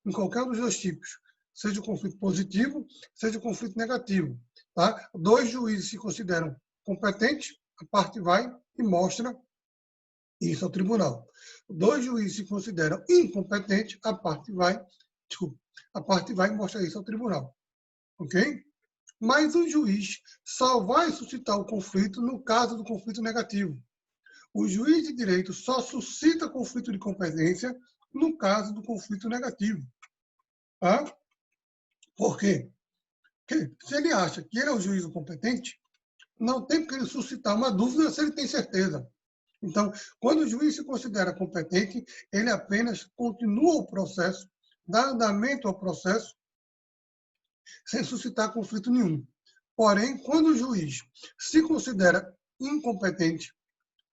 Em qualquer um dos dois tipos. Seja o conflito positivo, seja o conflito negativo. Tá? Dois juízes se consideram competentes, a parte vai e mostra isso ao tribunal. Dois juízes se consideram incompetentes, a parte vai e mostra isso ao tribunal. Ok? Mas o juiz só vai suscitar o conflito no caso do conflito negativo. O juiz de direito só suscita conflito de competência no caso do conflito negativo. Tá? Por quê? Porque se ele acha que ele é o juiz competente, não tem porque ele suscitar uma dúvida se ele tem certeza. Então, quando o juiz se considera competente, ele apenas continua o processo, dá andamento ao processo, sem suscitar conflito nenhum. Porém, quando o juiz se considera incompetente,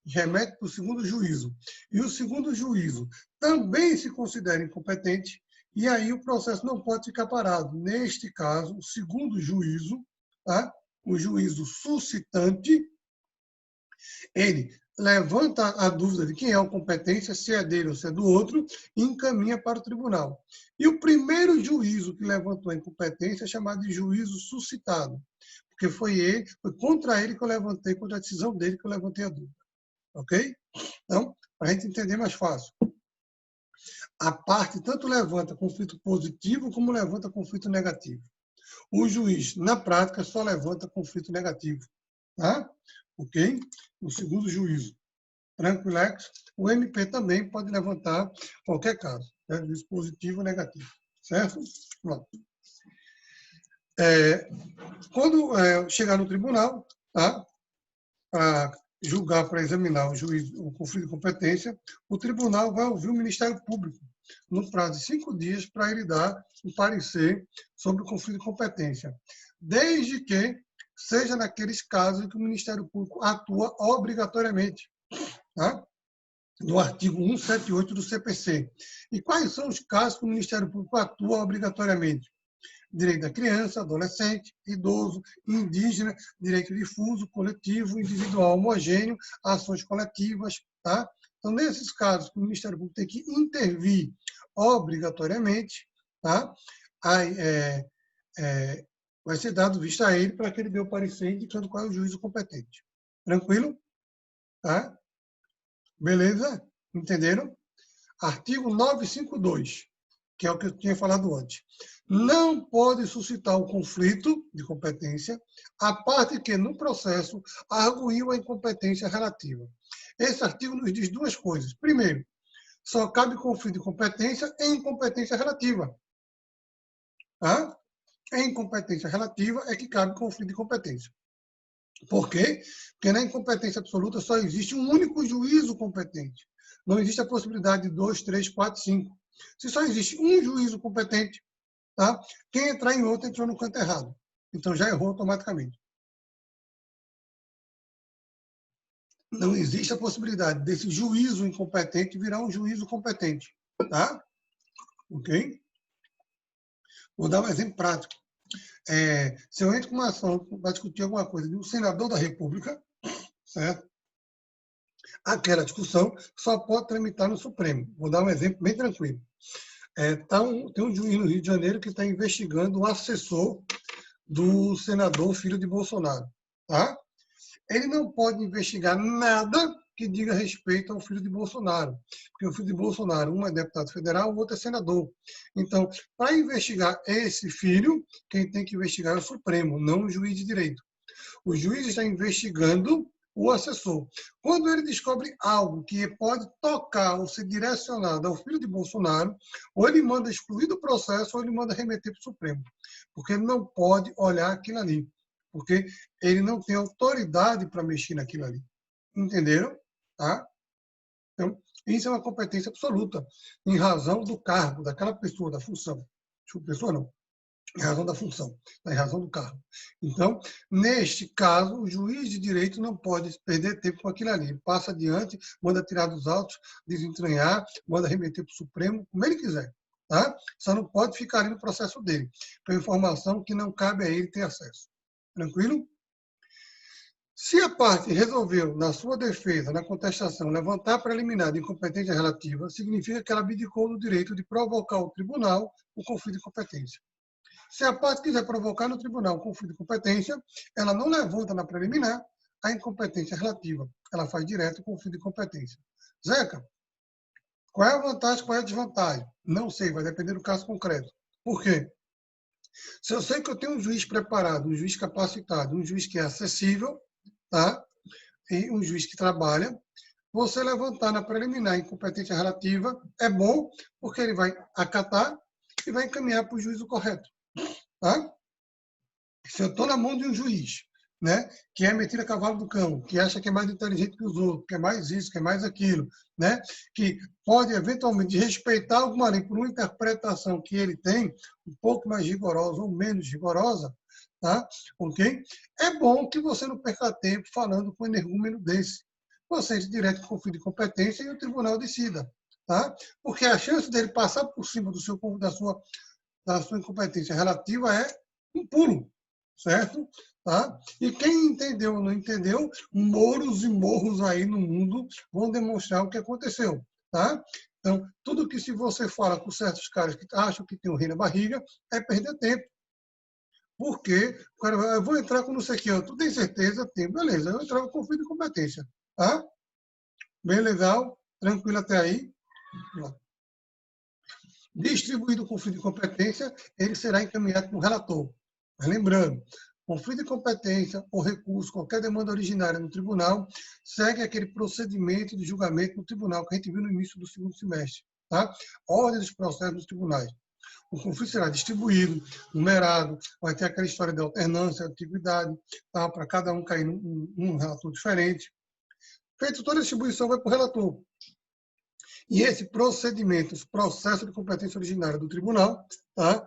remete para o segundo juízo, e o segundo juízo também se considera incompetente, e aí o processo não pode ficar parado. Neste caso, o segundo juízo, tá? O juízo suscitante, ele levanta a dúvida de quem é o competência, se é dele ou se é do outro, e encaminha para o tribunal. E o primeiro juízo que levantou a incompetência é chamado de juízo suscitado, porque foi contra ele que eu levantei, contra a decisão dele que eu levantei a dúvida. Ok? Então, para a gente entender mais fácil. A parte tanto levanta conflito positivo como levanta conflito negativo. O juiz, na prática, só levanta conflito negativo. Tá? Ok? No segundo juízo. Tranquilex, o MP também pode levantar qualquer caso. Né? Juízo positivo ou negativo. Certo? Pronto. Quando chegar no tribunal, tá? Para julgar, para examinar o conflito de competência, o tribunal vai ouvir o Ministério Público no prazo de 5 dias para ele dar um parecer sobre o conflito de competência, desde que seja naqueles casos em que o Ministério Público atua obrigatoriamente, tá? Do artigo 178 do CPC. E quais são os casos que o Ministério Público atua obrigatoriamente? Direito da criança, adolescente, idoso, indígena, direito difuso, coletivo, individual, homogêneo, ações coletivas. Tá? Então, nesses casos, o Ministério Público tem que intervir obrigatoriamente, tá? Aí, vai ser dado vista a ele para que ele dê o parecer indicando qual é o juízo competente. Tranquilo? Tá? Beleza? Entenderam? Artigo 952, que é o que eu tinha falado antes. Não pode suscitar o conflito de competência a parte que, no processo, arguiu a incompetência relativa. Esse artigo nos diz duas coisas. Primeiro, só cabe conflito de competência em incompetência relativa. Tá? Em incompetência relativa é que cabe conflito de competência. Por quê? Porque na incompetência absoluta só existe um único juízo competente. Não existe a possibilidade de 2, 3, 4, 5. Se só existe um juízo competente, tá? Quem entrar em outro entrou no canto errado. Então já errou automaticamente. Não existe a possibilidade desse juízo incompetente virar um juízo competente. Tá? Ok? Vou dar um exemplo prático. Se eu entro com uma ação para discutir alguma coisa de um senador da República, certo? Aquela discussão só pode tramitar no Supremo. Vou dar um exemplo bem tranquilo. Tem um juiz no Rio de Janeiro que está investigando o assessor do senador filho de Bolsonaro. Tá? Ele não pode investigar nada que diga respeito ao filho de Bolsonaro. Porque o filho de Bolsonaro, um é deputado federal, o outro é senador. Então, para investigar esse filho, quem tem que investigar é o Supremo, não o juiz de direito. O juiz está investigando o assessor. Quando ele descobre algo que pode tocar ou ser direcionado ao filho de Bolsonaro, ou ele manda excluir do processo, ou ele manda remeter para o Supremo. Porque ele não pode olhar aquilo ali. Porque ele não tem autoridade para mexer naquilo ali. Entenderam? Tá? Então, isso é uma competência absoluta, em razão do cargo, daquela pessoa, da função. Pessoa não. Em razão da função, em razão do cargo. Então, neste caso, o juiz de direito não pode perder tempo com aquilo ali. Ele passa adiante, manda tirar dos autos, desentranhar, manda remeter para o Supremo, como ele quiser. Tá? Só não pode ficar ali no processo dele, com informação que não cabe a ele ter acesso. Tranquilo? Se a parte resolveu, na sua defesa, na contestação, levantar preliminar de incompetência relativa, significa que ela abdicou do direito de provocar ao tribunal o conflito de competência. Se a parte quiser provocar no tribunal um conflito de competência, ela não levanta na preliminar a incompetência relativa. Ela faz direto o conflito de competência. Zeca, qual é a vantagem, qual é a desvantagem? Não sei, vai depender do caso concreto. Por quê? Se eu sei que eu tenho um juiz preparado, um juiz capacitado, um juiz que é acessível, tá? E um juiz que trabalha, você levantar na preliminar incompetência relativa é bom, porque ele vai acatar e vai encaminhar para o juízo correto. Tá? Se eu estou na mão de um juiz, né, que é metido a cavalo do cão, que acha que é mais inteligente que os outros, que é mais isso, que é mais aquilo, né, que pode eventualmente respeitar alguma lei por uma interpretação que ele tem, um pouco mais rigorosa ou menos rigorosa, tá? Ok? É bom que você não perca tempo falando com um energúmeno desse. Você entra direto com conflito de competência e o tribunal decida. Tá? Porque a chance dele passar por cima da sua incompetência relativa é um pulo, certo? Tá? E quem entendeu ou não entendeu, moros e morros aí no mundo vão demonstrar o que aconteceu. Tá? Então, tudo que se você fala com certos caras que acham que tem um rei na barriga, é perder tempo. Porque o cara vai, eu vou entrar com não sei o que, tu tem certeza? Tem, beleza, eu vou entrar com conflito de competência. Tá? Bem legal, tranquilo até aí. Distribuído o conflito de competência, ele será encaminhado para o relator. Mas lembrando, conflito de competência ou recurso, qualquer demanda originária no tribunal, segue aquele procedimento de julgamento no tribunal que a gente viu no início do segundo semestre. Tá? Ordem dos processos nos tribunais. O conflito será distribuído, numerado, vai ter aquela história de alternância, antiguidade, tá? Para cada um cair num relator diferente. Feito toda a distribuição, vai para o relator. E esse procedimento, esse processo de competência originária do tribunal, tá,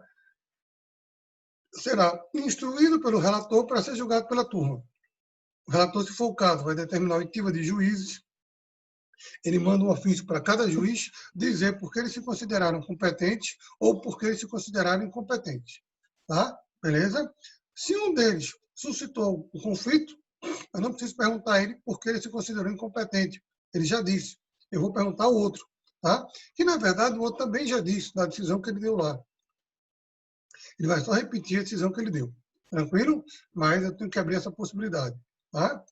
será instruído pelo relator para ser julgado pela turma. O relator, se for o caso, vai determinar a oitiva de juízes. Ele manda um ofício para cada juiz dizer por que eles se consideraram competentes ou por que eles se consideraram incompetentes. Tá? Beleza? Se um deles suscitou o conflito, eu não preciso perguntar a ele por que ele se considerou incompetente. Ele já disse. Eu vou perguntar ao outro. Tá? Que, na verdade, o outro também já disse na decisão que ele deu lá. Ele vai só repetir a decisão que ele deu. Tranquilo? Mas eu tenho que abrir essa possibilidade. Tá?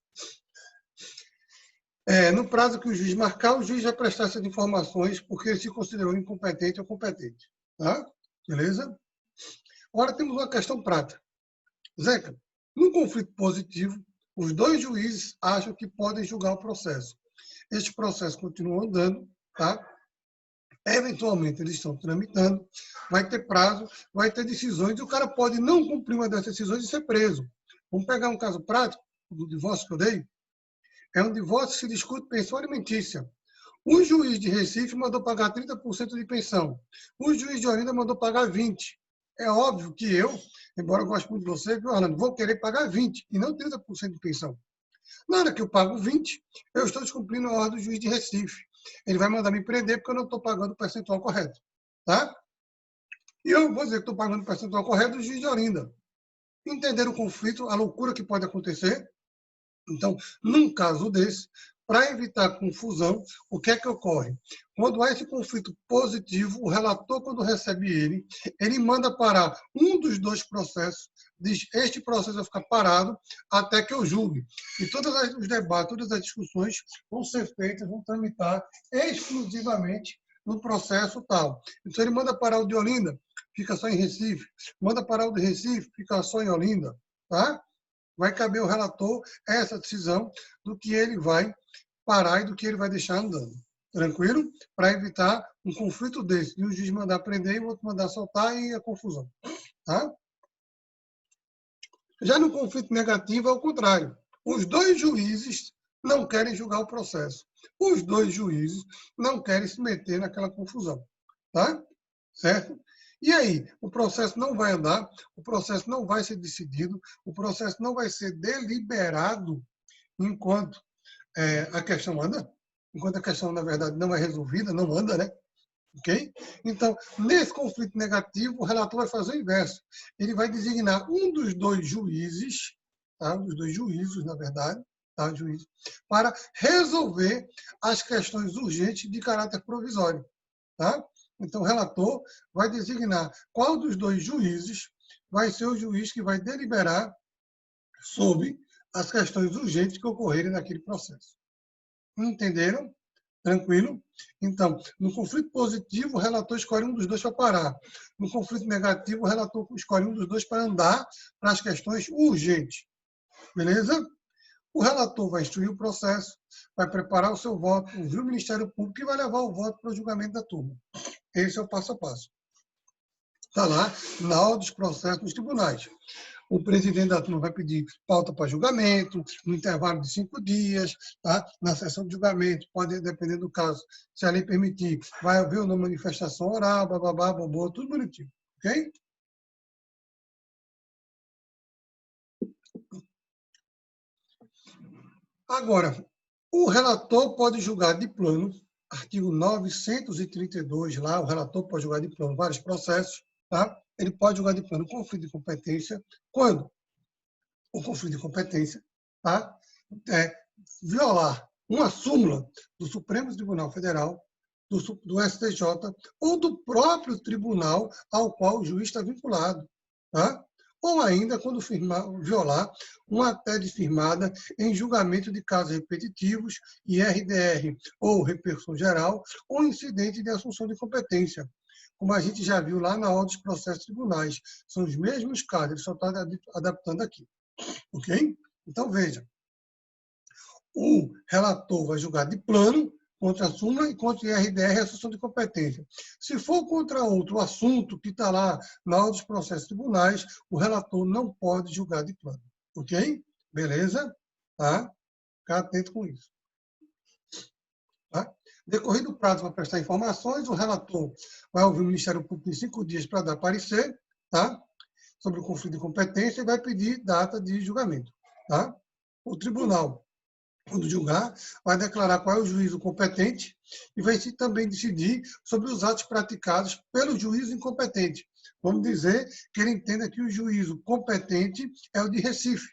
No prazo que o juiz marcar, o juiz vai prestar essas informações porque ele se considerou incompetente ou competente. Tá? Beleza? Agora temos uma questão prática. Zeca, num conflito positivo, os dois juízes acham que podem julgar o processo. Este processo continua andando, tá? Eventualmente eles estão tramitando, vai ter prazo, vai ter decisões, e o cara pode não cumprir uma dessas decisões e ser preso. Vamos pegar um caso prático do divórcio que eu dei. É um divórcio que se discute pensão alimentícia. O juiz de Recife mandou pagar 30% de pensão. O juiz de Olinda mandou pagar 20%. É óbvio que eu, embora eu goste muito de você, Orlando, vou querer pagar 20% e não 30% de pensão. Na hora que eu pago 20%, eu estou descumprindo a ordem do juiz de Recife. Ele vai mandar me prender porque eu não estou pagando o percentual correto. Tá? E eu vou dizer que estou pagando o percentual correto do juiz de Olinda. Entender o conflito, a loucura que pode acontecer. Então, num caso desse, para evitar confusão, o que é que ocorre? Quando há esse conflito positivo, o relator, quando recebe ele manda parar um dos dois processos, diz, este processo vai ficar parado até que eu julgue. E todos os debates, todas as discussões vão ser feitas, vão tramitar exclusivamente no processo tal. Então, ele manda parar o de Olinda, fica só em Recife. Manda parar o de Recife, fica só em Olinda. Tá? vai caber ao relator essa decisão do que ele vai parar e do que ele vai deixar andando. Tranquilo? Para evitar um conflito desse, de um juiz mandar prender e o outro mandar soltar e a confusão. Tá? Já no conflito negativo, é o contrário. Os dois juízes não querem julgar o processo. Os dois juízes não querem se meter naquela confusão. Tá? Certo? E aí, o processo não vai andar, o processo não vai ser decidido, o processo não vai ser deliberado enquanto a questão anda, enquanto a questão, na verdade, não é resolvida, não anda, né? Ok? Então, nesse conflito negativo, o relator vai fazer o inverso. Ele vai designar um dos dois juízes, tá? Um dos dois juízos, na verdade, tá? Juízes, para resolver as questões urgentes de caráter provisório. Tá? Então, o relator vai designar qual dos dois juízes vai ser o juiz que vai deliberar sobre as questões urgentes que ocorrerem naquele processo. Entenderam? Tranquilo? Então, no conflito positivo, o relator escolhe um dos dois para parar. No conflito negativo, o relator escolhe um dos dois para andar para as questões urgentes. Beleza? O relator vai instruir o processo, vai preparar o seu voto, ouvir o Ministério Público e vai levar o voto para o julgamento da turma. Esse é o passo a passo. Está lá na aula dos processos nos tribunais. O presidente da turma vai pedir pauta para julgamento, no intervalo de 5 dias, tá? Na sessão de julgamento, pode, depender do caso, se a lei permitir, vai haver uma manifestação oral, bababá, bobô, tudo bonitinho. Ok? Agora, o relator pode julgar de plano, artigo 932, lá, o relator pode julgar de plano vários processos, tá? Ele pode julgar de plano conflito de competência, quando o conflito de competência, tá? Violar uma súmula do Supremo Tribunal Federal, do STJ, ou do próprio tribunal ao qual o juiz está vinculado, tá? Ou ainda quando violar uma tese firmada em julgamento de casos repetitivos, IRDR ou repercussão geral, ou incidente de assunção de competência, como a gente já viu lá na aula dos processos tribunais. São os mesmos casos, ele só está adaptando aqui. Ok? Então, veja. O relator vai julgar de plano contra a súmula e contra o IRDR, a assunção de competência. Se for contra outro assunto que está lá na aula dos processos tribunais, o relator não pode julgar de plano. Ok? Beleza? Tá? Ficar atento com isso. Tá? Decorrido o prazo para prestar informações, o relator vai ouvir o Ministério Público em 5 dias para dar parecer, tá? Sobre o conflito de competência e vai pedir data de julgamento. Tá? O tribunal, quando julgar, vai declarar qual é o juízo competente e vai também decidir sobre os atos praticados pelo juízo incompetente. Vamos dizer que ele entenda que o juízo competente é o de Recife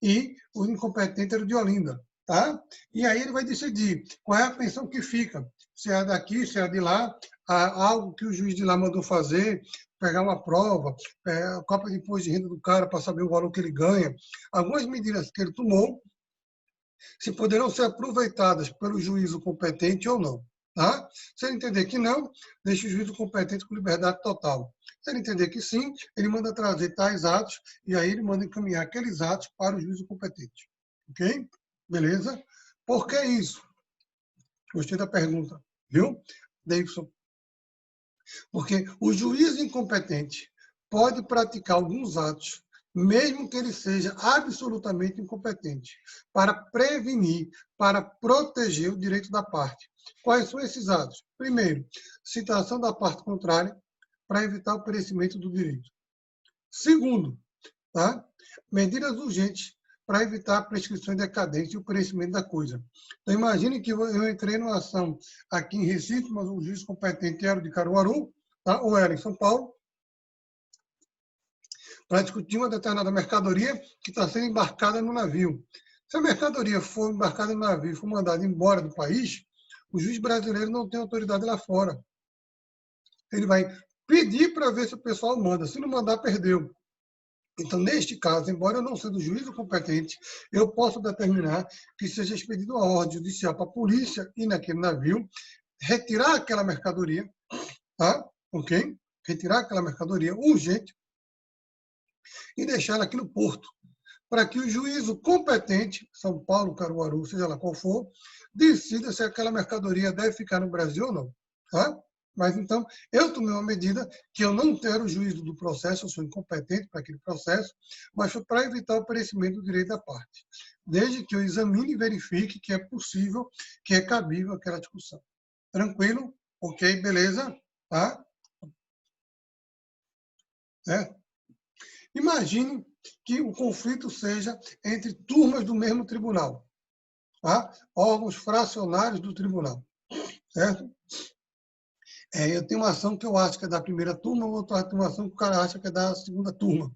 e o incompetente é o de Olinda. Tá? E aí ele vai decidir qual é a pensão que fica, se é daqui, se é de lá, algo que o juiz de lá mandou fazer, pegar uma prova, a cópia de imposto de renda do cara para saber o valor que ele ganha. Algumas medidas que ele tomou se poderão ser aproveitadas pelo juízo competente ou não. Tá? Se ele entender que não, deixa o juízo competente com liberdade total. Se ele entender que sim, ele manda trazer tais atos e aí ele manda encaminhar aqueles atos para o juízo competente. Ok? Beleza? Por que isso? Gostei da pergunta. Viu, Davidson? Porque o juiz incompetente pode praticar alguns atos, mesmo que ele seja absolutamente incompetente, para prevenir, para proteger o direito da parte. Quais são esses atos? Primeiro, citação da parte contrária, para evitar o perecimento do direito. Segundo, tá? Medidas urgentes para evitar a prescrição e decadência e o perecimento da coisa. Então, imagine que eu entrei numa ação aqui em Recife, mas o juiz competente era o de Caruaru, tá? Ou era em São Paulo, para discutir uma determinada mercadoria que está sendo embarcada no navio. Se a mercadoria for embarcada no navio e for mandada embora do país, o juiz brasileiro não tem autoridade lá fora. Ele vai pedir para ver se o pessoal manda. Se não mandar, perdeu. Então, neste caso, embora eu não seja do juízo competente, eu posso determinar que seja expedida uma ordem judicial para a polícia ir naquele navio, retirar aquela mercadoria, tá? Ok? Retirar aquela mercadoria urgente e deixar ela aqui no porto, para que o juízo competente, São Paulo, Caruaru, seja lá qual for, decida se aquela mercadoria deve ficar no Brasil ou não. Tá? Mas, então, eu tomei uma medida que eu não quero o juízo do processo, eu sou incompetente para aquele processo, mas foi para evitar o perecimento do direito da parte, desde que eu examine e verifique que é possível, que é cabível aquela discussão. Tranquilo? Ok, beleza? Tá? Imagine que o conflito seja entre turmas do mesmo tribunal, tá? Órgãos fracionários do tribunal, certo? Eu tenho uma ação que eu acho que é da primeira turma, outra tem uma ação que o cara acha que é da segunda turma,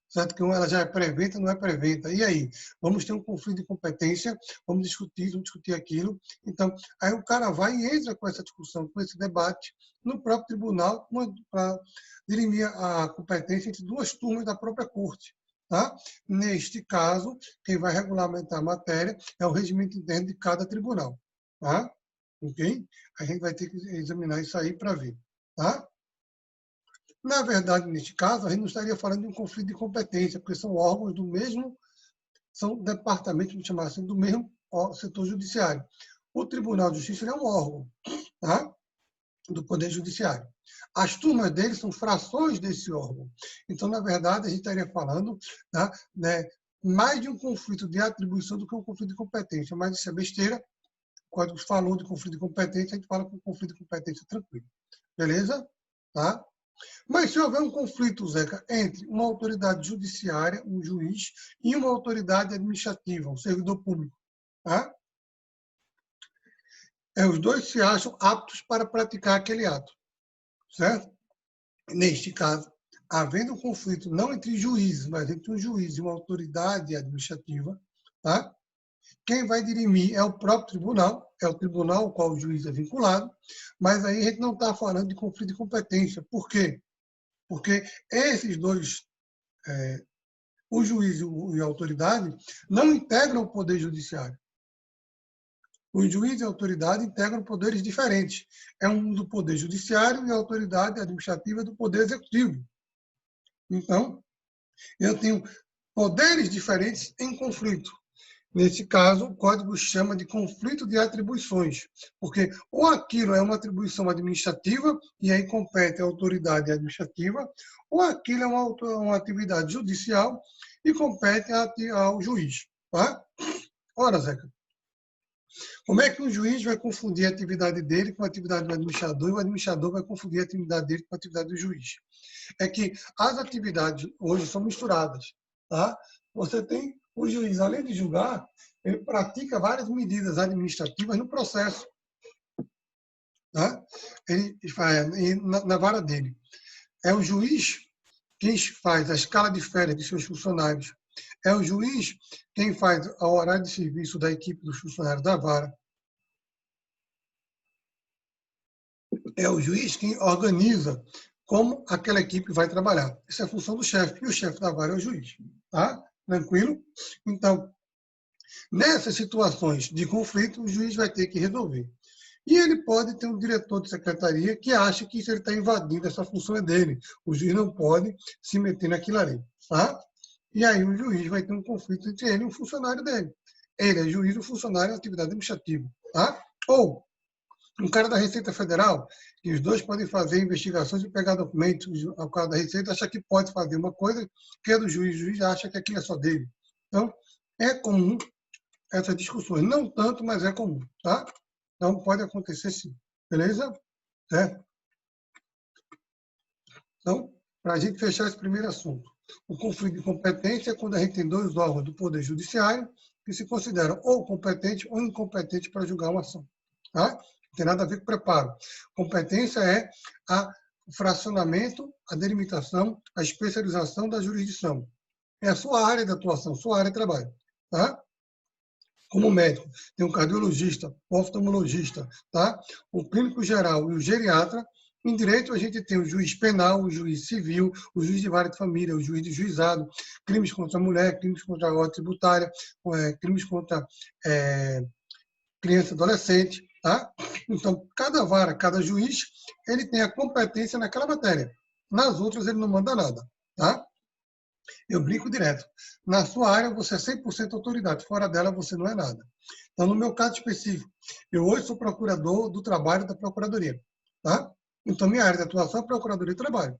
certo? Que ela já é preventa, não é preventa. E aí? Vamos ter um conflito de competência, vamos discutir aquilo. Então, aí o cara vai e entra com essa discussão, com esse debate no próprio tribunal para dirimir a competência entre duas turmas da própria corte. Tá? Neste caso, quem vai regulamentar a matéria é o regimento interno de cada tribunal. Tá? Ok? A gente vai ter que examinar isso aí para ver. Tá? Na verdade, neste caso, a gente não estaria falando de um conflito de competência, porque são órgãos do mesmo, são departamentos, vamos chamar assim, do mesmo setor judiciário. O Tribunal de Justiça é um órgão, tá? Do Poder Judiciário. As turmas dele são frações desse órgão. Então, na verdade, a gente estaria falando, tá, mais de um conflito de atribuição do que um conflito de competência. Mas isso é besteira. Quando falou de conflito de competência, a gente fala com conflito de competência tranquilo. Beleza? Tá? Mas se houver um conflito, Zeca, entre uma autoridade judiciária, um juiz, e uma autoridade administrativa, um servidor público, tá? Os dois se acham aptos para praticar aquele ato, certo? Neste caso, havendo um conflito não entre juízes, mas entre um juiz e uma autoridade administrativa, tá? Quem vai dirimir é o próprio tribunal, é o tribunal ao qual o juiz é vinculado, mas aí a gente não está falando de conflito de competência. Por quê? Porque esses dois, o juiz e a autoridade, não integram o poder judiciário. O juiz e a autoridade integram poderes diferentes. É um do poder judiciário e a autoridade administrativa do poder executivo. Então, eu tenho poderes diferentes em conflito. Nesse caso, o código chama de conflito de atribuições, porque ou aquilo é uma atribuição administrativa, e aí compete à autoridade administrativa, ou aquilo é uma atividade judicial e compete ao juiz. Tá? Ora, Zeca, como é que um juiz vai confundir a atividade dele com a atividade do administrador, e o administrador vai confundir a atividade dele com a atividade do juiz? É que as atividades hoje são misturadas. Tá? Você tem o juiz, além de julgar, ele pratica várias medidas administrativas no processo. Tá? Ele faz na vara dele. É o juiz quem faz a escala de férias de seus funcionários. É o juiz quem faz o horário de serviço da equipe dos funcionários da vara. É o juiz quem organiza como aquela equipe vai trabalhar. Essa é a função do chefe. E o chefe da vara é o juiz. Tá? Tranquilo? Então, nessas situações de conflito, o juiz vai ter que resolver. E ele pode ter um diretor de secretaria que acha que se ele está invadindo, essa função é dele. O juiz não pode se meter naquilo ali. Tá? E aí o juiz vai ter um conflito entre ele e um funcionário dele. Ele é juiz e o funcionário é atividade administrativa. Tá? Ou um cara da Receita Federal, que os dois podem fazer investigações e pegar documentos. O cara da Receita acha que pode fazer uma coisa que é do juiz, o juiz acha que aquilo é só dele. Então, é comum essas discussões. Não tanto, mas é comum. Tá? Então, pode acontecer sim. Beleza? Certo? Então, para a gente fechar esse primeiro assunto, o conflito de competência é quando a gente tem dois órgãos do Poder Judiciário que se consideram ou competentes ou incompetentes para julgar uma ação. Tá? Não tem nada a ver com preparo. Competência é o fracionamento, a delimitação, a especialização da jurisdição. É a sua área de atuação, sua área de trabalho. Tá? Como médico, tem um cardiologista, o oftalmologista, tá? O clínico geral e o geriatra. Em direito, a gente tem o juiz penal, o juiz civil, o juiz de vara de família, o juiz de juizado, crimes contra a mulher, crimes contra a ordem tributária, crimes contra criança e adolescente. Tá? Então, cada vara, cada juiz, ele tem a competência naquela matéria. Nas outras, ele não manda nada. Tá? Eu brinco direto. Na sua área, você é 100% autoridade. Fora dela, você não é nada. Então, no meu caso específico, eu hoje sou procurador do trabalho da Procuradoria. Tá? Então, minha área de atuação é Procuradoria de Trabalho.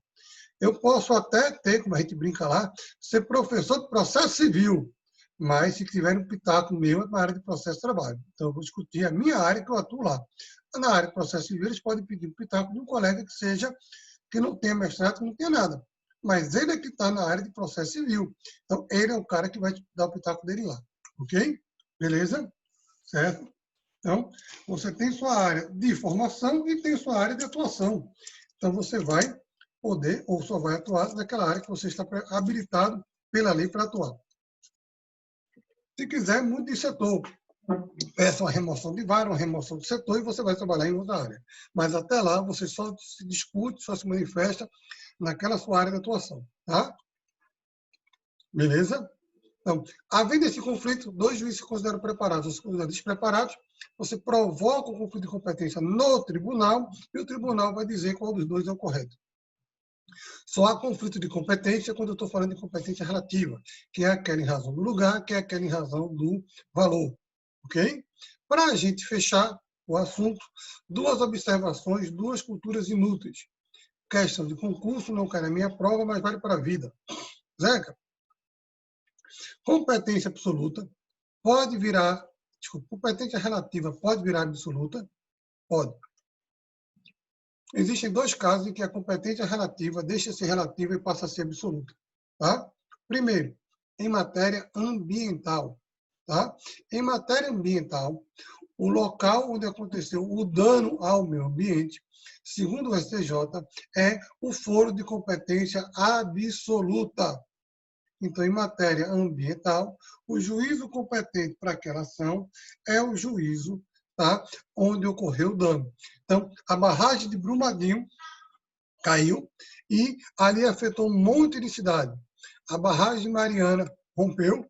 Eu posso até ter, como a gente brinca lá, ser professor de processo civil, mas se tiver um pitaco meu, é na área de processo de trabalho. Então, eu vou discutir a minha área que eu atuo lá. Na área de processo civil, eles podem pedir um pitaco de um colega que não tenha mestrado, que não tenha nada. Mas ele é que está na área de processo civil. Então, ele é o cara que vai dar o pitaco dele lá. Ok? Beleza? Certo? Então, você tem sua área de formação e tem sua área de atuação. Então, você vai poder, ou só vai atuar naquela área que você está habilitado pela lei para atuar. Se quiser, mude de setor. Peça uma remoção de vara, uma remoção de setor e você vai trabalhar em outra área. Mas até lá, você só se discute, só se manifesta naquela sua área de atuação. Tá? Beleza? Então, havendo esse conflito, dois juízes se consideram preparados ou se consideram despreparados, você provoca o conflito de competência no tribunal e o tribunal vai dizer qual dos dois é o correto. Só há conflito de competência quando eu estou falando de competência relativa, que é aquela em razão do lugar, que é aquela em razão do valor. Ok? Para a gente fechar o assunto, duas observações, duas culturas inúteis. Questão de concurso, não cai na minha prova, mas vale para a vida. Zeca, competência absoluta pode virar, competência relativa pode virar absoluta? Pode. Existem dois casos em que a competência relativa deixa de ser relativa e passa a ser absoluta. Tá? Primeiro, em matéria ambiental. Tá? Em matéria ambiental, o local onde aconteceu o dano ao meio ambiente, segundo o STJ, é o foro de competência absoluta. Então, em matéria ambiental, o juízo competente para aquela ação é o juízo, tá, onde ocorreu o dano. Então, a barragem de Brumadinho caiu e ali afetou um monte de cidade. A barragem de Mariana rompeu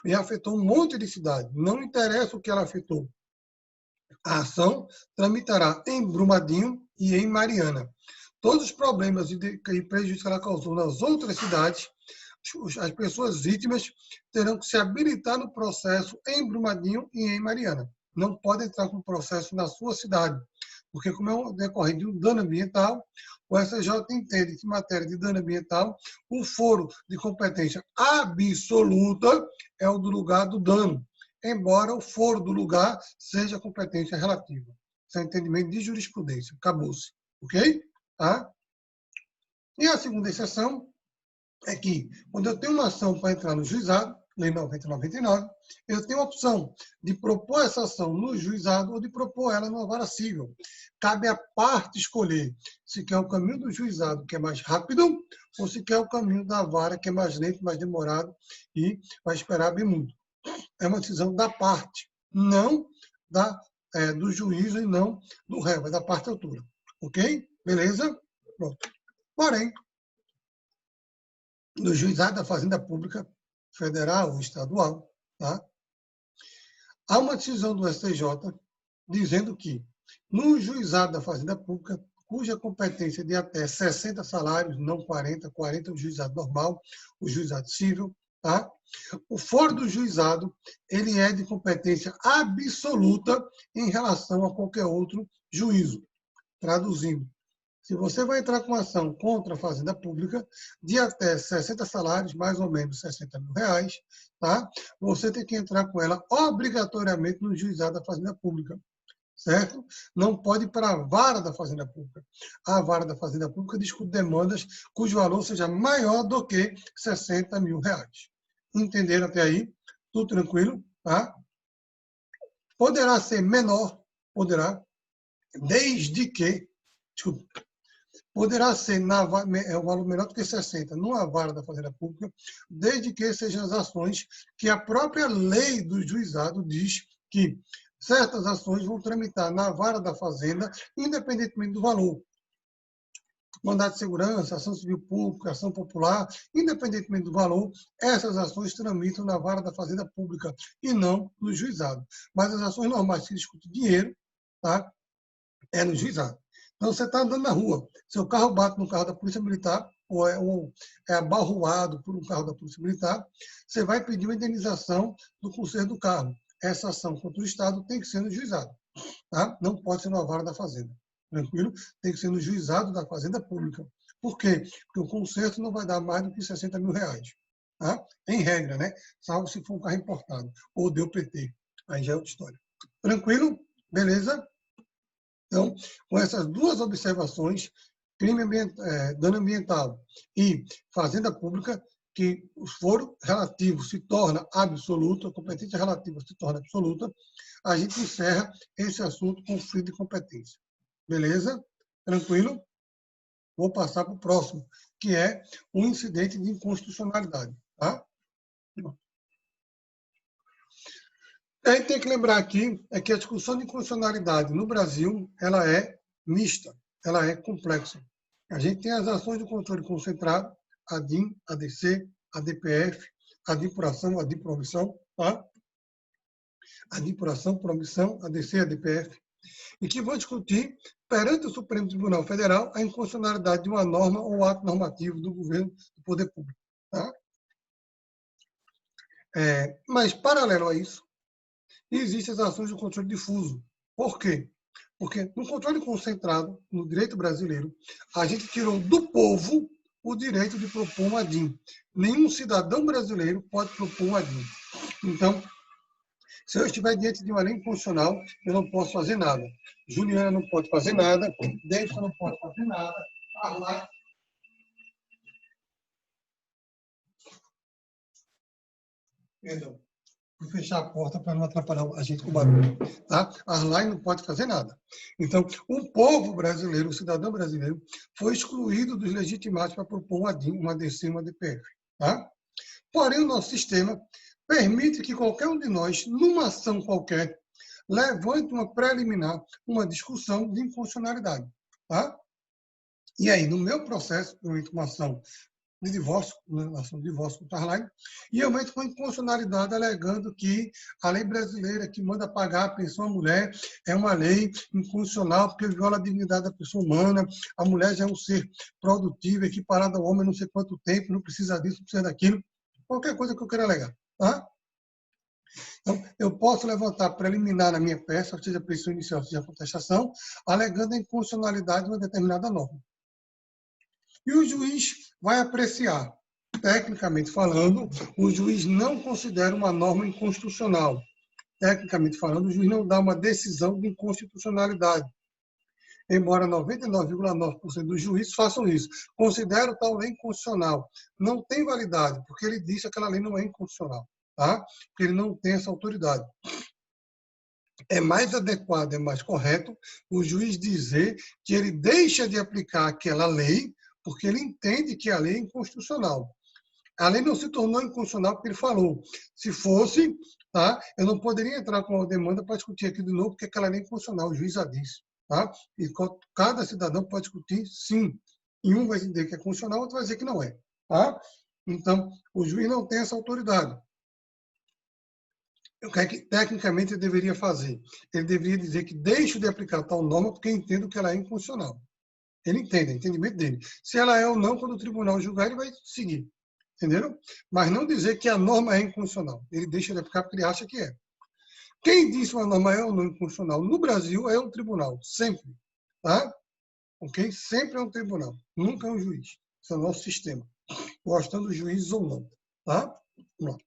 e afetou um monte de cidade. Não interessa o que ela afetou. A ação tramitará em Brumadinho e em Mariana. Todos os problemas e prejuízos que ela causou nas outras cidades, as pessoas vítimas terão que se habilitar no processo em Brumadinho e em Mariana. Não podem entrar com o processo na sua cidade, porque como é um decorrente de um dano ambiental, o STJ entende que em matéria de dano ambiental, o foro de competência absoluta é o do lugar do dano, embora o foro do lugar seja competência relativa. Isso é entendimento de jurisprudência. Acabou-se. Ok? Tá? E a segunda exceção é que, quando eu tenho uma ação para entrar no juizado, Lei 9099, eu tenho a opção de propor essa ação no juizado ou de propor ela numa vara civil. Cabe à parte escolher se quer o caminho do juizado, que é mais rápido, ou se quer o caminho da vara, que é mais lento, mais demorado e vai esperar bem muito. É uma decisão da parte, não do juízo e não do réu, é da parte autora. Ok? Beleza? Pronto. Porém, no juizado da Fazenda Pública, federal ou estadual, tá? Há uma decisão do STJ dizendo que, no juizado da Fazenda Pública, cuja competência é de até 60 salários, não 40, 40 é o juizado normal, o juizado civil, tá? O foro do juizado, ele é de competência absoluta em relação a qualquer outro juízo. Traduzindo, se você vai entrar com ação contra a Fazenda Pública de até 60 salários, mais ou menos 60 mil reais, tá? Você tem que entrar com ela obrigatoriamente no juizado da Fazenda Pública, certo? Não pode ir para a vara da Fazenda Pública. A vara da Fazenda Pública discute demandas cujo valor seja maior do que 60 mil reais. Entenderam até aí? Tudo tranquilo? Tá? Poderá ser menor, poderá, desde que, desculpa, poderá ser o valor menor do que 60 numa vara da Fazenda Pública, desde que sejam as ações que a própria lei do juizado diz que certas ações vão tramitar na vara da Fazenda, independentemente do valor. Mandado de segurança, ação civil pública, ação popular, independentemente do valor, essas ações tramitam na vara da Fazenda Pública e não no juizado. Mas as ações normais que discutem dinheiro, tá? É no juizado. Então, você está andando na rua, seu carro bate no carro da Polícia Militar, ou é abarroado por um carro da Polícia Militar, você vai pedir uma indenização do conserto do carro. Essa ação contra o Estado tem que ser no juizado. Tá? Não pode ser na vara da Fazenda. Tranquilo? Tem que ser no juizado da Fazenda Pública. Por quê? Porque o conserto não vai dar mais do que 60 mil reais. Tá? Em regra, né? Salvo se for um carro importado ou deu PT. Aí já é outra história. Tranquilo? Beleza? Então, com essas duas observações, dano ambiental e fazenda pública, que o foro relativo se torna absoluto, a competência relativa se torna absoluta, a gente encerra esse assunto conflito de competência. Beleza? Tranquilo? Vou passar para o próximo, que é o incidente de inconstitucionalidade. Tá? A gente tem que lembrar aqui que a discussão de inconstitucionalidade no Brasil ela é mista, ela é complexa. A gente tem as ações de controle concentrado, a DIN, a DC, a DPF, a DIN por ação, a DIN por omissão, tá? A DIN por ação, por omissão, a DC, a DPF, e que vão discutir perante o Supremo Tribunal Federal a inconstitucionalidade de uma norma ou ato normativo do governo do poder público. Tá? Mas, paralelo a isso, existem as ações de controle difuso. Por quê? Porque no controle concentrado, no direito brasileiro, a gente tirou do povo o direito de propor uma DIN. Nenhum cidadão brasileiro pode propor uma DIN. Então, se eu estiver diante de uma lei inconstitucional, eu não posso fazer nada. Juliana não pode fazer nada, Davidson não pode fazer nada, Arlai... Perdão. Vou fechar a porta para não atrapalhar a gente com o barulho. Tá? A Arlai não pode fazer nada. Então, o povo brasileiro, o cidadão brasileiro, foi excluído dos legitimados para propor uma DIN, uma DC, uma DPF. Tá? Porém, o nosso sistema permite que qualquer um de nós, numa ação qualquer, levante uma preliminar, uma discussão de inconstitucionalidade. Tá? E aí, no meu processo, eu entro uma ação de divórcio, uma ação de divórcio contra a Arlai, e eu entro com inconstitucionalidade alegando que a lei brasileira que manda pagar a pensão à mulher é uma lei inconstitucional porque viola a dignidade da pessoa humana, a mulher já é um ser produtivo, equiparado ao homem não sei quanto tempo, não precisa disso, não precisa daquilo, qualquer coisa que eu queira alegar. Tá? Então, eu posso levantar preliminar na minha peça, seja petição inicial, seja contestação, alegando a inconstitucionalidade de uma determinada norma. E o juiz vai apreciar. Tecnicamente falando, o juiz não considera uma norma inconstitucional. Tecnicamente falando, o juiz não dá uma decisão de inconstitucionalidade. Embora 99,9% dos juízes façam isso. Considera tal lei inconstitucional. Não tem validade, porque ele disse que aquela lei não é inconstitucional. Tá? Porque ele não tem essa autoridade. É mais adequado, é mais correto o juiz dizer que ele deixa de aplicar aquela lei porque ele entende que a lei é inconstitucional. A lei não se tornou inconstitucional porque ele falou. Se fosse, tá, eu não poderia entrar com uma demanda para discutir aqui de novo, porque aquela lei é inconstitucional, o juiz já disse. Tá? E cada cidadão pode discutir, sim. E um vai dizer que é constitucional, outro vai dizer que não é. Tá? Então, o juiz não tem essa autoridade. O que tecnicamente ele deveria fazer? Ele deveria dizer que deixo de aplicar tal norma porque entendo que ela é inconstitucional. Ele entende, é o entendimento dele. Se ela é ou não, quando o tribunal julgar, ele vai seguir. Entenderam? Mas não dizer que a norma é inconstitucional. Ele deixa de aplicar porque ele acha que é. Quem disse uma norma é ou não inconstitucional no Brasil é o tribunal, sempre. Tá? Ok? Sempre é um tribunal, nunca é um juiz. Esse é o nosso sistema. Gostando do juiz ou não. Tá? Vamos lá.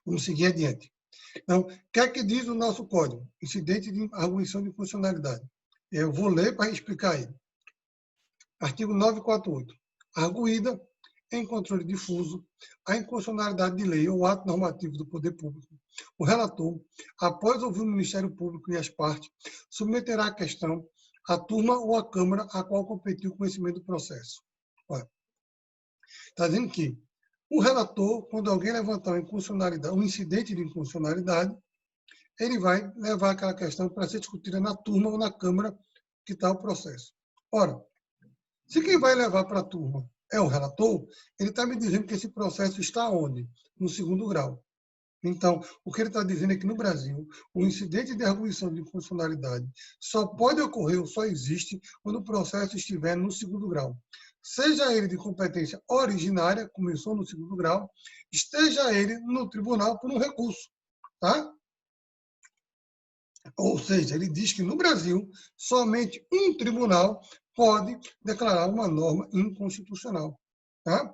Vamos seguir adiante. Então, o que é que diz o nosso código? Incidente de arguição de inconstitucionalidade. Eu vou ler para explicar ele. Artigo 948. Arguída, em controle difuso, a inconstitucionalidade de lei ou ato normativo do poder público, o relator, após ouvir o Ministério Público e as partes, submeterá a questão à turma ou à Câmara a qual competiu o conhecimento do processo. Está dizendo que o relator, quando alguém levantar um incidente de inconstitucionalidade, ele vai levar aquela questão para ser discutida na turma ou na Câmara que está o processo. Ora, se quem vai levar para a turma é o relator, ele está me dizendo que esse processo está onde? No segundo grau. Então, o que ele está dizendo é que no Brasil, o incidente de arguição de inconstitucionalidade só pode ocorrer ou só existe quando o processo estiver no segundo grau. seja ele de competência originária, começou no segundo grau, esteja ele no tribunal por um recurso, tá? Ou seja, ele diz que no Brasil, somente um tribunal pode declarar uma norma inconstitucional, tá?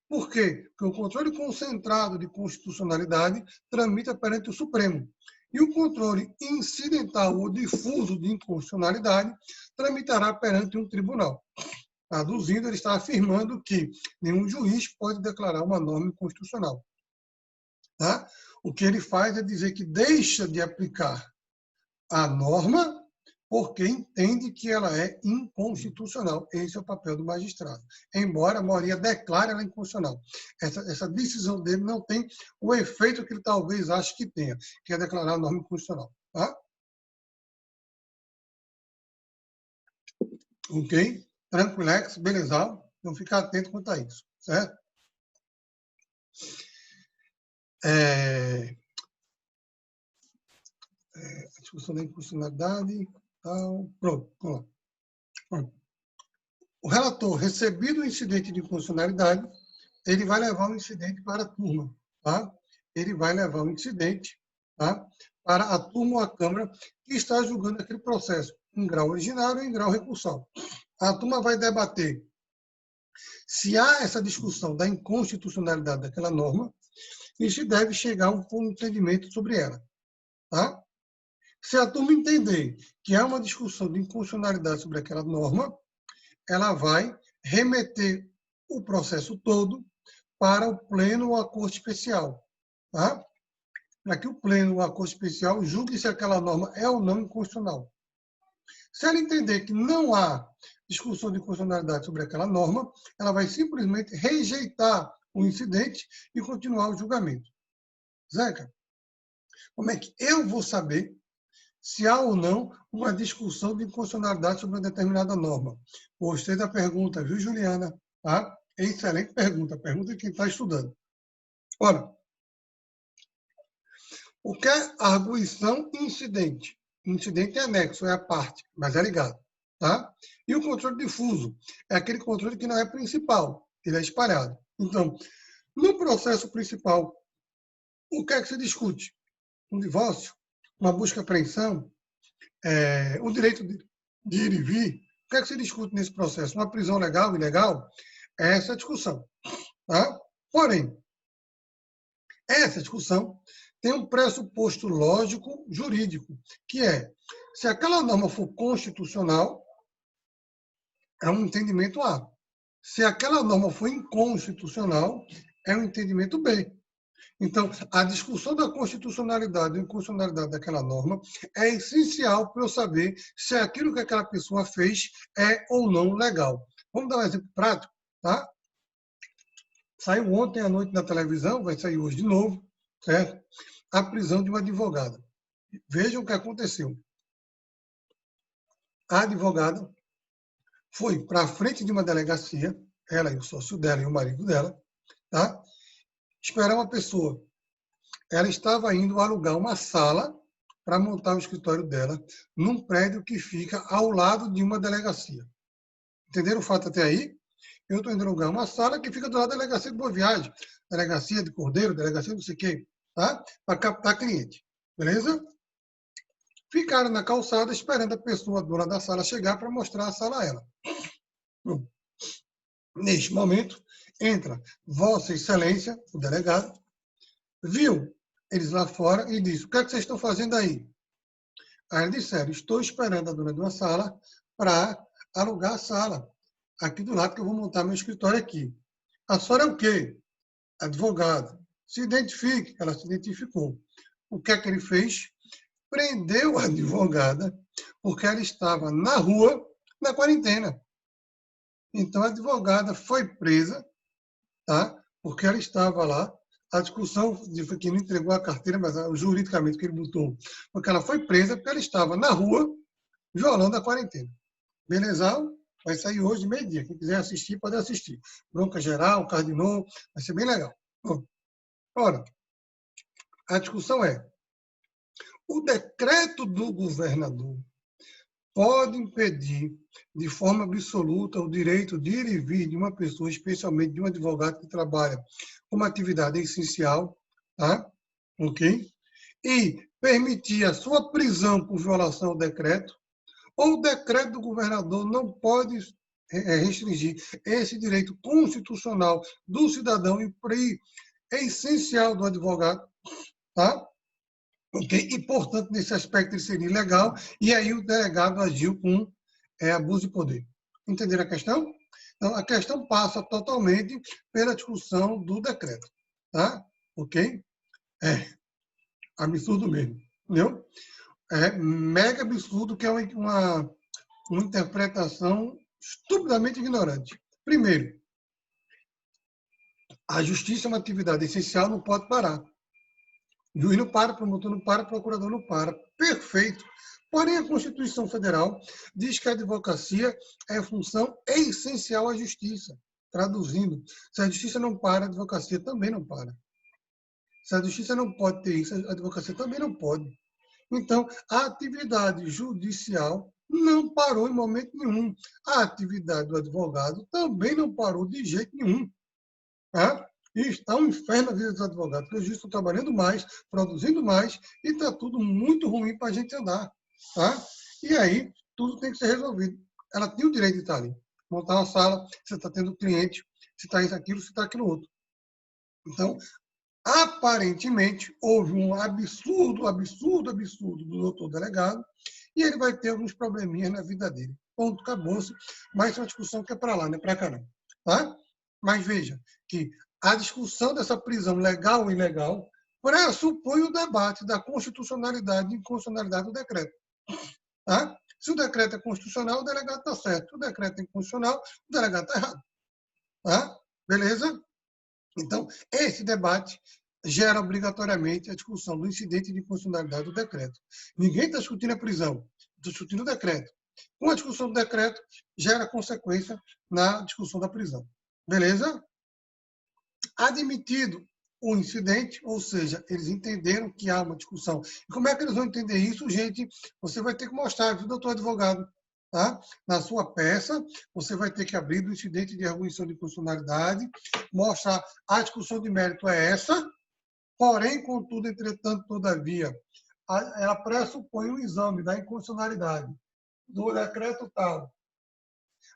Por quê? Porque o controle concentrado de constitucionalidade tramita perante o Supremo. E o controle incidental ou difuso de inconstitucionalidade tramitará perante um tribunal. Traduzindo, ele está afirmando que nenhum juiz pode declarar uma norma inconstitucional. Tá? O que ele faz é dizer que deixa de aplicar a norma porque entende que ela é inconstitucional. Esse é o papel do magistrado. Embora a maioria declare ela inconstitucional. Essa decisão dele não tem o efeito que ele talvez ache que tenha, que é declarar a norma inconstitucional. Tá? Ok? Tranquilex, beleza? Então, ficar atento quanto a isso. Certo? Discussão da inconstitucionalidade. Tal. Pronto, vamos lá. Pronto. O relator, recebido o incidente de inconstitucionalidade, ele vai levar o incidente para a turma. Tá? Ele vai levar o incidente, tá, para a turma ou a Câmara que está julgando aquele processo, em grau originário ou em grau recursal. A turma vai debater se há essa discussão da inconstitucionalidade daquela norma e se deve chegar a um entendimento sobre ela. Tá? Se a turma entender que há uma discussão de inconstitucionalidade sobre aquela norma, ela vai remeter o processo todo para o pleno ou a corte especial. Tá? Para que o pleno ou a corte especial julgue se aquela norma é ou não inconstitucional. Se ela entender que não há discussão de inconstitucionalidade sobre aquela norma, ela vai simplesmente rejeitar o incidente e continuar o julgamento. Zeca, como é que eu vou saber se há ou não uma discussão de inconstitucionalidade sobre uma determinada norma? Gostei da pergunta, viu, Juliana? Tá? Excelente pergunta. Pergunta de quem está estudando. Ora, o que é arguição incidente? Incidente é anexo, é a parte, mas é ligado. Tá? E o controle difuso é aquele controle que não é principal, ele é espalhado. Então, no processo principal, o que é que se discute? Um divórcio, uma busca e apreensão, o direito de ir e vir. O que é que se discute nesse processo? Uma prisão legal, ilegal? É essa a discussão. Tá? Porém, essa discussão tem um pressuposto lógico jurídico, que é, se aquela norma for constitucional, é um entendimento A. Se aquela norma for inconstitucional, é um entendimento B. Então, a discussão da constitucionalidade ou inconstitucionalidade daquela norma é essencial para eu saber se aquilo que aquela pessoa fez é ou não legal. Vamos dar um exemplo prático, tá? Saiu ontem à noite na televisão, vai sair hoje de novo, certo? A prisão de uma advogada. Vejam o que aconteceu. A advogada foi para a frente de uma delegacia, ela e o sócio dela e o marido dela, tá? Esperar uma pessoa. Ela estava indo alugar uma sala para montar o escritório dela num prédio que fica ao lado de uma delegacia. Entenderam o fato até aí? Eu estou indo alugar uma sala que fica do lado da delegacia de Boa Viagem, delegacia de Cordeiro, delegacia não sei o quê, tá? Para captar cliente. Beleza? Ficaram na calçada esperando a pessoa dona da sala chegar para mostrar a sala a ela. Neste momento, entra Vossa Excelência, o delegado, viu eles lá fora e disse: o que é que vocês estão fazendo aí? Aí eles disseram: estou esperando a dona de uma sala para alugar a sala. Aqui do lado que eu vou montar meu escritório aqui. A senhora é o quê? Advogada. Se identifique. Ela se identificou. O que é que ele fez? Prendeu a advogada porque ela estava na rua, na quarentena. Então, a advogada foi presa, tá? Porque ela estava lá. A discussão de que não entregou a carteira, mas juridicamente que ele botou, porque ela foi presa porque ela estava na rua violando a quarentena. Beleza? Vai sair hoje de meio-dia. Quem quiser assistir, pode assistir. Bronca geral, Cardinô, vai ser bem legal. Bom, ora, a discussão é: o decreto do governador pode impedir de forma absoluta o direito de ir e vir de uma pessoa, especialmente de um advogado que trabalha com uma atividade essencial, tá? Ok? E permitir a sua prisão por violação ao decreto, ou o decreto do governador não pode restringir esse direito constitucional do cidadão e é essencial do advogado, tá? Okay? E, portanto, nesse aspecto ele seria ilegal, e aí o delegado agiu com abuso de poder. Entenderam a questão? Então, a questão passa totalmente pela discussão do decreto. Tá? Ok? Absurdo mesmo. Entendeu? É mega absurdo, que é uma interpretação estupidamente ignorante. Primeiro, a justiça é uma atividade essencial, não pode parar. O juiz não para, o promotor não para, o procurador não para. Perfeito. Porém, a Constituição Federal diz que a advocacia é função essencial à justiça. Traduzindo, se a justiça não para, a advocacia também não para. Se a justiça não pode ter isso, a advocacia também não pode. Então, a atividade judicial não parou em momento nenhum. A atividade do advogado também não parou de jeito nenhum. Tá? E está um inferno a vida dos advogados, porque os juízes estão trabalhando mais, produzindo mais, e está tudo muito ruim para a gente andar. Tá? E aí, tudo tem que ser resolvido. Ela tem o direito de estar ali. Montar uma sala, você está tendo cliente, se está isso, aquilo, se está aquilo outro. Então, aparentemente, houve um absurdo do doutor delegado, e ele vai ter alguns probleminhas na vida dele. Ponto, acabou-se. Mas é uma discussão que é para lá, não é para cá não. Tá? Mas veja que a discussão dessa prisão legal ou ilegal pressupõe o debate da constitucionalidade e inconstitucionalidade do decreto. Tá? Se o decreto é constitucional, o delegado está certo. Se o decreto é inconstitucional, o delegado está errado. Tá? Beleza? Então, esse debate gera obrigatoriamente a discussão do incidente de inconstitucionalidade do decreto. Ninguém está discutindo a prisão, está discutindo o decreto. Com a discussão do decreto, gera consequência na discussão da prisão. Beleza? Admitido o incidente, ou seja, eles entenderam que há uma discussão. E como é que eles vão entender isso, gente? Você vai ter que mostrar, viu, doutor advogado? Tá? Na sua peça, você vai ter que abrir do incidente de arguição de constitucionalidade, mostrar a discussão de mérito é essa, porém, contudo, entretanto, todavia, ela pressupõe um exame da inconstitucionalidade do decreto tal,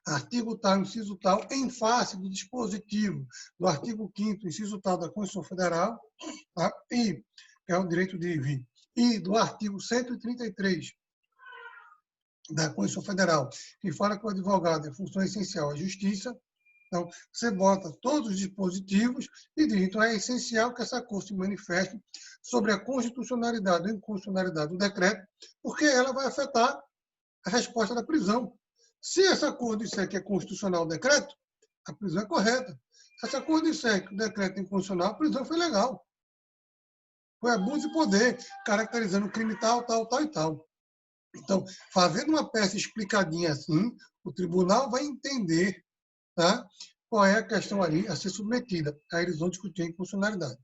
artigo tal, inciso tal, em face do dispositivo do artigo 5º, inciso tal da Constituição Federal, tá? E que é o direito de ir e vir, e do artigo 133 da Constituição Federal, que fala que o advogado é função essencial à justiça. Então, você bota todos os dispositivos e diz, então é essencial que essa Corte se manifeste sobre a constitucionalidade ou inconstitucionalidade do decreto, porque ela vai afetar a resposta da prisão. Se essa Corte disser que é constitucional o decreto, a prisão é correta. Se essa Corte disser que o decreto é inconstitucional, a prisão foi legal. Foi abuso de poder, caracterizando o crime tal, tal, tal e tal. Então, fazendo uma peça explicadinha assim, o tribunal vai entender, tá, qual é a questão ali a ser submetida. Aí eles vão discutir a inconstitucionalidade.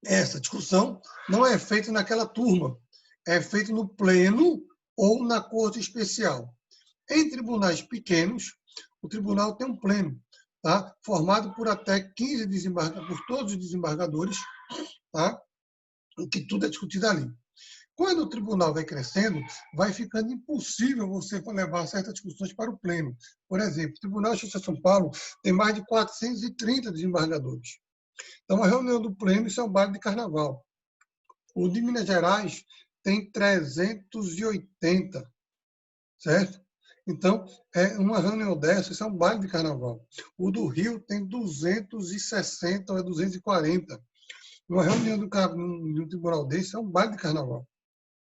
Essa discussão não é feita naquela turma, é feita no pleno ou na corte especial. Em tribunais pequenos, o tribunal tem um pleno, tá, formado por até 15 desembargadores, por todos os desembargadores, tá, em que tudo é discutido ali. Quando o tribunal vai crescendo, vai ficando impossível você levar certas discussões para o pleno. Por exemplo, o Tribunal de Justiça de São Paulo tem mais de 430 desembargadores. Então, a reunião do pleno, isso é um baile de carnaval. O de Minas Gerais tem 380, certo? Então, uma reunião dessa, isso é um baile de carnaval. O do Rio tem 260 ou 240. Uma reunião de um tribunal desse é um baile de carnaval.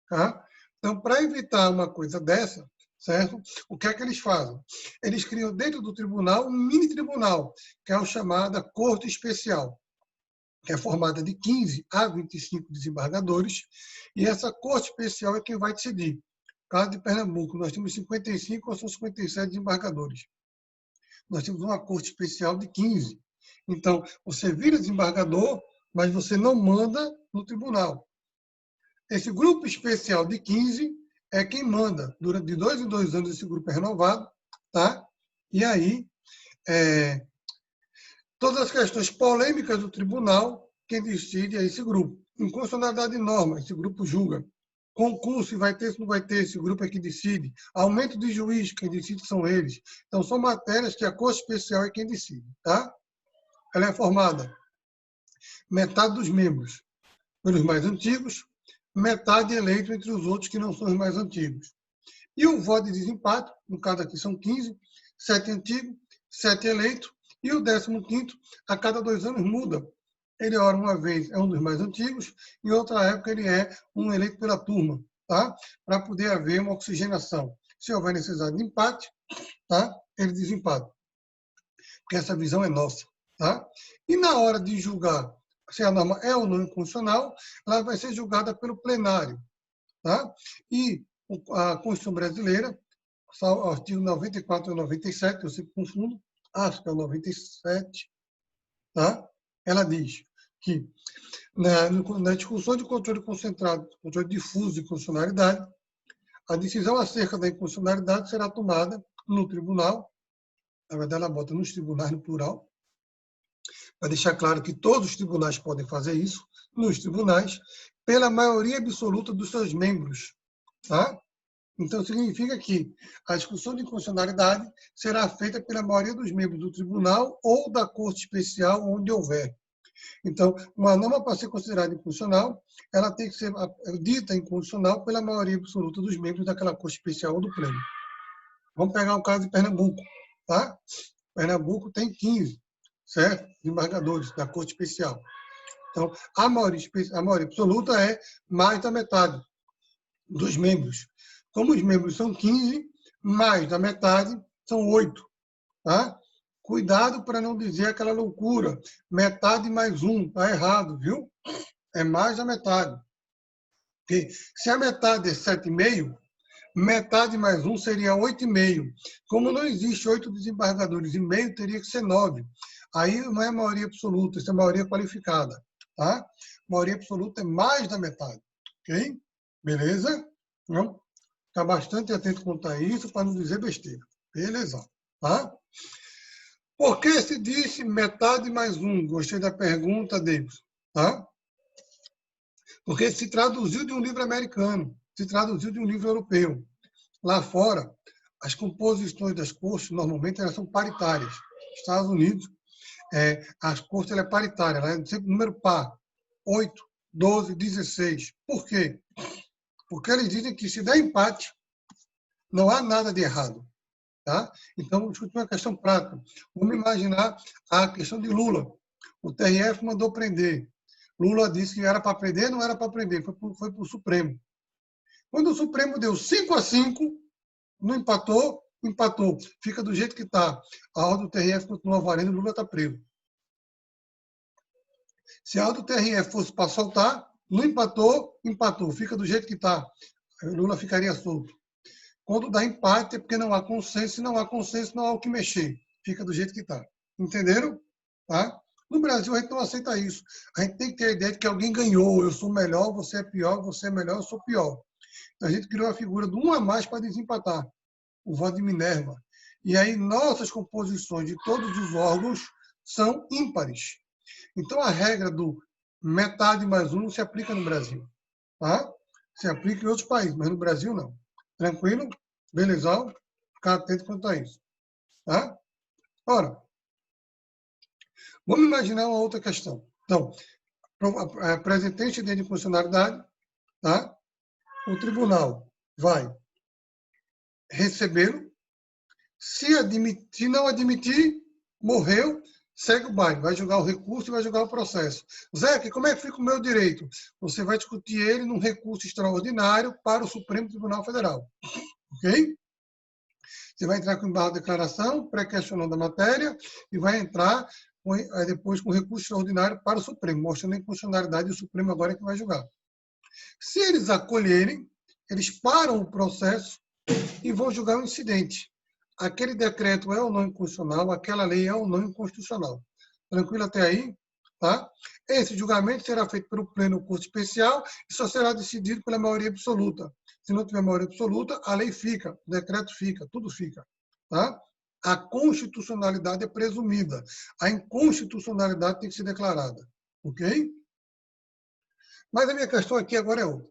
Tá? Então, para evitar uma coisa dessa, certo? O que é que eles fazem? Eles criam dentro do tribunal um mini tribunal, que é o chamado Corte Especial, que é formada de 15 a 25 desembargadores, e essa Corte Especial é quem vai decidir. No caso de Pernambuco, nós temos 55 ou são 57 desembargadores. Nós temos uma Corte Especial de 15. Então, você vira desembargador, mas você não manda no tribunal. Esse grupo especial de 15 é quem manda. Durante de 2 em 2 anos esse grupo é renovado, tá? E aí, todas as questões polêmicas do tribunal, quem decide é esse grupo. Inconstitucionalidade de norma, esse grupo julga. Concurso, se vai ter, se não vai ter, esse grupo é que decide. Aumento de juiz, quem decide são eles. Então, são matérias que a Corte Especial é quem decide, tá? Ela é formada metade dos membros pelos mais antigos, metade eleito entre os outros que não são os mais antigos. E o voto de desempate, no caso aqui são 15, 7 antigos, 7 eleitos, e o 15º, a cada 2 anos muda. Ele, ora, uma vez é um dos mais antigos, em outra época ele é um eleito pela turma, tá? Para poder haver uma oxigenação. Se houver necessidade de empate, tá? Ele desempata. Porque essa visão é nossa, tá? E na hora de julgar se a norma é ou não inconstitucional, ela vai ser julgada pelo plenário, tá? E a Constituição brasileira, o artigo 94 e 97, eu sempre confundo, acho que é o 97, tá? Ela diz que na discussão de controle concentrado, controle difuso de constitucionalidade, a decisão acerca da inconstitucionalidade será tomada no tribunal, na verdade ela bota nos tribunais no plural, para deixar claro que todos os tribunais podem fazer isso, nos tribunais, pela maioria absoluta dos seus membros, tá? Então, significa que a discussão de inconstitucionalidade será feita pela maioria dos membros do tribunal ou da Corte Especial, onde houver. Então, uma norma para ser considerada inconstitucional, ela tem que ser dita inconstitucional pela maioria absoluta dos membros daquela Corte Especial ou do Pleno. Vamos pegar o caso de Pernambuco, tá? Pernambuco tem 15, certo? Desembargadores da Corte Especial. Então, a maioria absoluta é mais da metade dos membros. Como os membros são 15, mais da metade são 8. Tá? Cuidado para não dizer aquela loucura. Metade mais 1, está errado, viu? É mais da metade. Porque se a metade é 7,5, metade mais 1 seria 8,5. Como não existe 8 desembargadores e meio, teria que ser 9. Aí não é maioria absoluta, isso é maioria qualificada. Tá? Maioria absoluta é mais da metade. Ok? Beleza? Não? Está bastante atento quanto a isso, para não dizer besteira. Beleza. Tá? Por que se disse metade mais 1? Gostei da pergunta, Davis. Tá? Porque se traduziu de um livro americano, se traduziu de um livro europeu. Lá fora, as composições das cortes, normalmente, elas são paritárias. Estados Unidos, as cortes ela é paritária, ela é sempre número par. 8, 12, 16. Por quê? Porque eles dizem que se der empate, não há nada de errado. Tá? Então, vamos discutir uma questão prática. Vamos imaginar a questão de Lula. O TRF mandou prender. Lula disse que era para prender, não era para prender, foi para o Supremo. Quando o Supremo deu 5-5, não empatou, empatou. Fica do jeito que está. A ordem do TRF continua valendo, Lula está preso. Se a ordem do TRF fosse para soltar, não empatou, empatou. Fica do jeito que está. Lula ficaria solto. Quando dá empate é porque não há consenso, e não há consenso, não há o que mexer. Fica do jeito que está. Entenderam? Tá? No Brasil, a gente não aceita isso. A gente tem que ter a ideia de que alguém ganhou. Eu sou melhor, você é pior, você é melhor, eu sou pior. Então, a gente criou a figura do 1 a mais para desempatar. O voto de Minerva. E aí, nossas composições de todos os órgãos são ímpares. Então, a regra do metade mais 1 não se aplica no Brasil. Tá? Se aplica em outros países, mas no Brasil, não. Tranquilo? Beleza? Ficar atento quanto a isso. Tá? Ora, vamos imaginar uma outra questão. Então, apresentante de inconstitucionalidade, tá? O tribunal vai recebê-lo. Se não admitir, morreu, segue o baile. Vai julgar o recurso e vai julgar o processo. Zé, como é que fica o meu direito? Você vai discutir ele num recurso extraordinário para o Supremo Tribunal Federal. Ok? Você vai entrar com embargo de declaração, pré-questionando a matéria, e vai entrar depois com recurso extraordinário para o Supremo, mostrando a inconstitucionalidade do Supremo agora que vai julgar. Se eles acolherem, eles param o processo e vão julgar o incidente. Aquele decreto é ou não inconstitucional, aquela lei é ou não inconstitucional. Tranquilo até aí? Tá? Esse julgamento será feito pelo pleno curso especial e só será decidido pela maioria absoluta. Se não tiver maioria absoluta, a lei fica, o decreto fica, tudo fica. Tá? A constitucionalidade é presumida. A inconstitucionalidade tem que ser declarada. Ok? Mas a minha questão aqui agora é outra.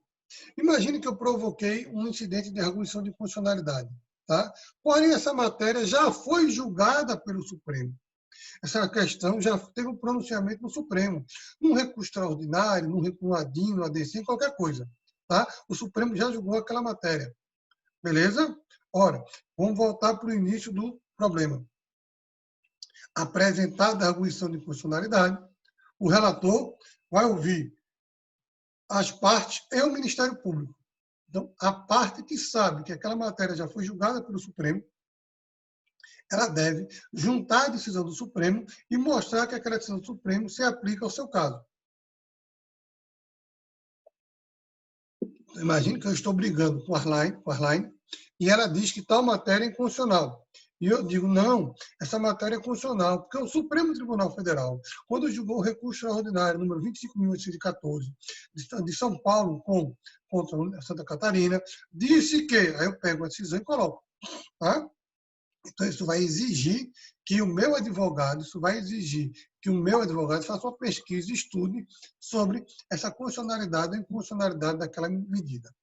Imagine que eu provoquei um incidente de arguição de constitucionalidade. Tá? Porém, essa matéria já foi julgada pelo Supremo. Essa questão já teve um pronunciamento no Supremo, num recurso extraordinário, num recurso ADIM, no ADC, qualquer coisa. Tá? O Supremo já julgou aquela matéria. Beleza? Ora, vamos voltar para o início do problema. Apresentada a arguição de constitucionalidade, o relator vai ouvir as partes e o Ministério Público. Então, a parte que sabe que aquela matéria já foi julgada pelo Supremo, ela deve juntar a decisão do Supremo e mostrar que aquela decisão do Supremo se aplica ao seu caso. Imagine que eu estou brigando com a Arline, e ela diz que tal matéria é inconstitucional. E eu digo, não, essa matéria é constitucional, porque o Supremo Tribunal Federal, quando julgou o recurso extraordinário número 25.814 de São Paulo contra Santa Catarina, disse que, aí eu pego a decisão e coloco, tá? Então, isso vai exigir que o meu advogado, faça uma pesquisa e estude sobre essa constitucionalidade ou inconstitucionalidade daquela medida.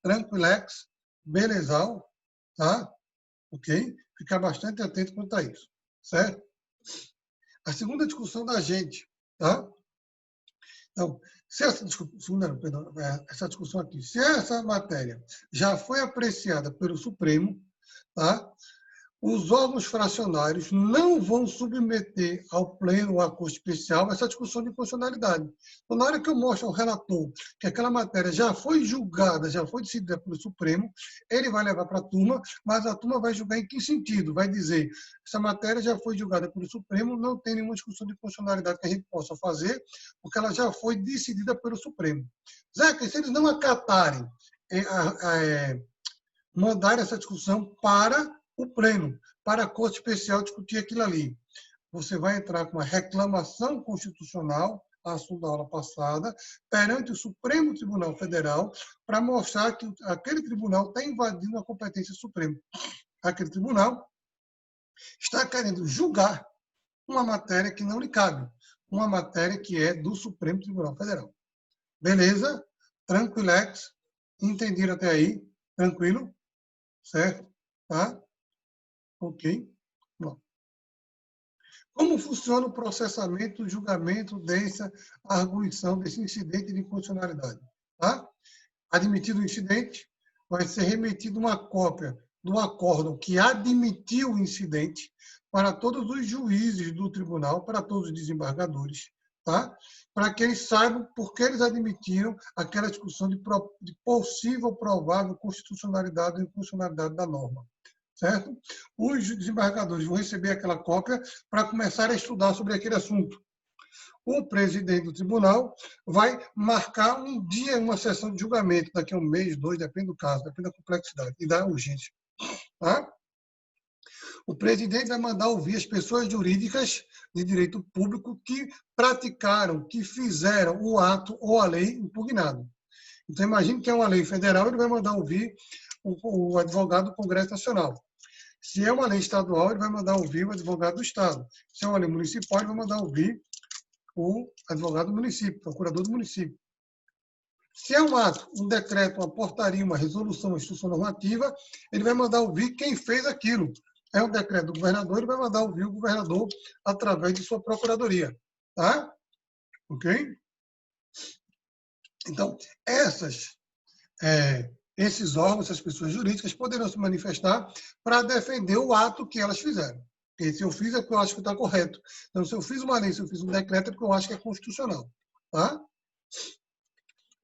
Tranquilex, belezal, tá? Ok? Ficar bastante atento quanto a isso, certo? A segunda discussão da gente, tá? Então, se essa discussão aqui, se essa matéria já foi apreciada pelo Supremo, tá? Os órgãos fracionários não vão submeter ao pleno ou à corte especial essa discussão de constitucionalidade. Então, na hora que eu mostro ao relator que aquela matéria já foi julgada, já foi decidida pelo Supremo, ele vai levar para a turma, mas a turma vai julgar em que sentido? Vai dizer, essa matéria já foi julgada pelo Supremo, não tem nenhuma discussão de constitucionalidade que a gente possa fazer, porque ela já foi decidida pelo Supremo. Zeca, se eles não acatarem, mandarem essa discussão para o pleno, para a Corte Especial discutir aquilo ali. Você vai entrar com uma reclamação constitucional, assunto da aula passada, perante o Supremo Tribunal Federal, para mostrar que aquele tribunal está invadindo a competência suprema. Aquele tribunal está querendo julgar uma matéria que não lhe cabe, uma matéria que é do Supremo Tribunal Federal. Beleza? Tranquilex? Entenderam até aí? Tranquilo? Certo? Tá? Ok? Bom. Como funciona o processamento, o julgamento dessa arguição, desse incidente de inconstitucionalidade? Tá? Admitido o incidente, vai ser remetida uma cópia do acórdão que admitiu o incidente para todos os juízes do tribunal, para todos os desembargadores, tá? Para que eles saibam por que eles admitiram aquela discussão de possível provável constitucionalidade ou inconstitucionalidade da norma. Certo? Os desembargadores vão receber aquela cópia para começar a estudar sobre aquele assunto. O presidente do tribunal vai marcar um dia, uma sessão de julgamento, daqui a um mês, 2, depende do caso, depende da complexidade e da urgência. Tá? O presidente vai mandar ouvir as pessoas jurídicas de direito público que praticaram, que fizeram o ato ou a lei impugnado. Então, imagine que é uma lei federal, ele vai mandar ouvir o advogado do Congresso Nacional. Se é uma lei estadual, ele vai mandar ouvir o advogado do Estado. Se é uma lei municipal, ele vai mandar ouvir o advogado do município, o procurador do município. Se é um ato, um decreto, uma portaria, uma resolução, uma instrução normativa, ele vai mandar ouvir quem fez aquilo. É um decreto do governador, ele vai mandar ouvir o governador através de sua procuradoria. Tá? Ok? Então, esses órgãos, essas pessoas jurídicas poderão se manifestar para defender o ato que elas fizeram. Porque se eu fiz é porque eu acho que está correto. Então, se eu fiz uma lei, se eu fiz um decreto, é porque eu acho que é constitucional. Tá?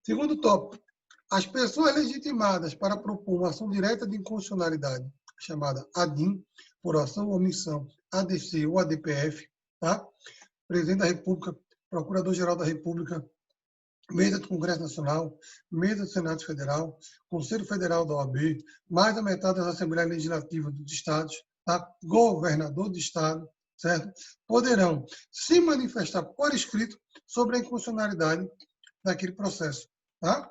Segundo tópico. As pessoas legitimadas para propor uma ação direta de inconstitucionalidade, chamada ADIM, por ação ou omissão, ADC ou ADPF, tá? Presidente da República, Procurador-Geral da República, mesa do Congresso Nacional, mesa do Senado Federal, Conselho Federal da OAB, mais da metade das Assembleias Legislativas dos Estados, tá? Governador do Estado, certo? Poderão se manifestar por escrito sobre a inconstitucionalidade daquele processo. Tá?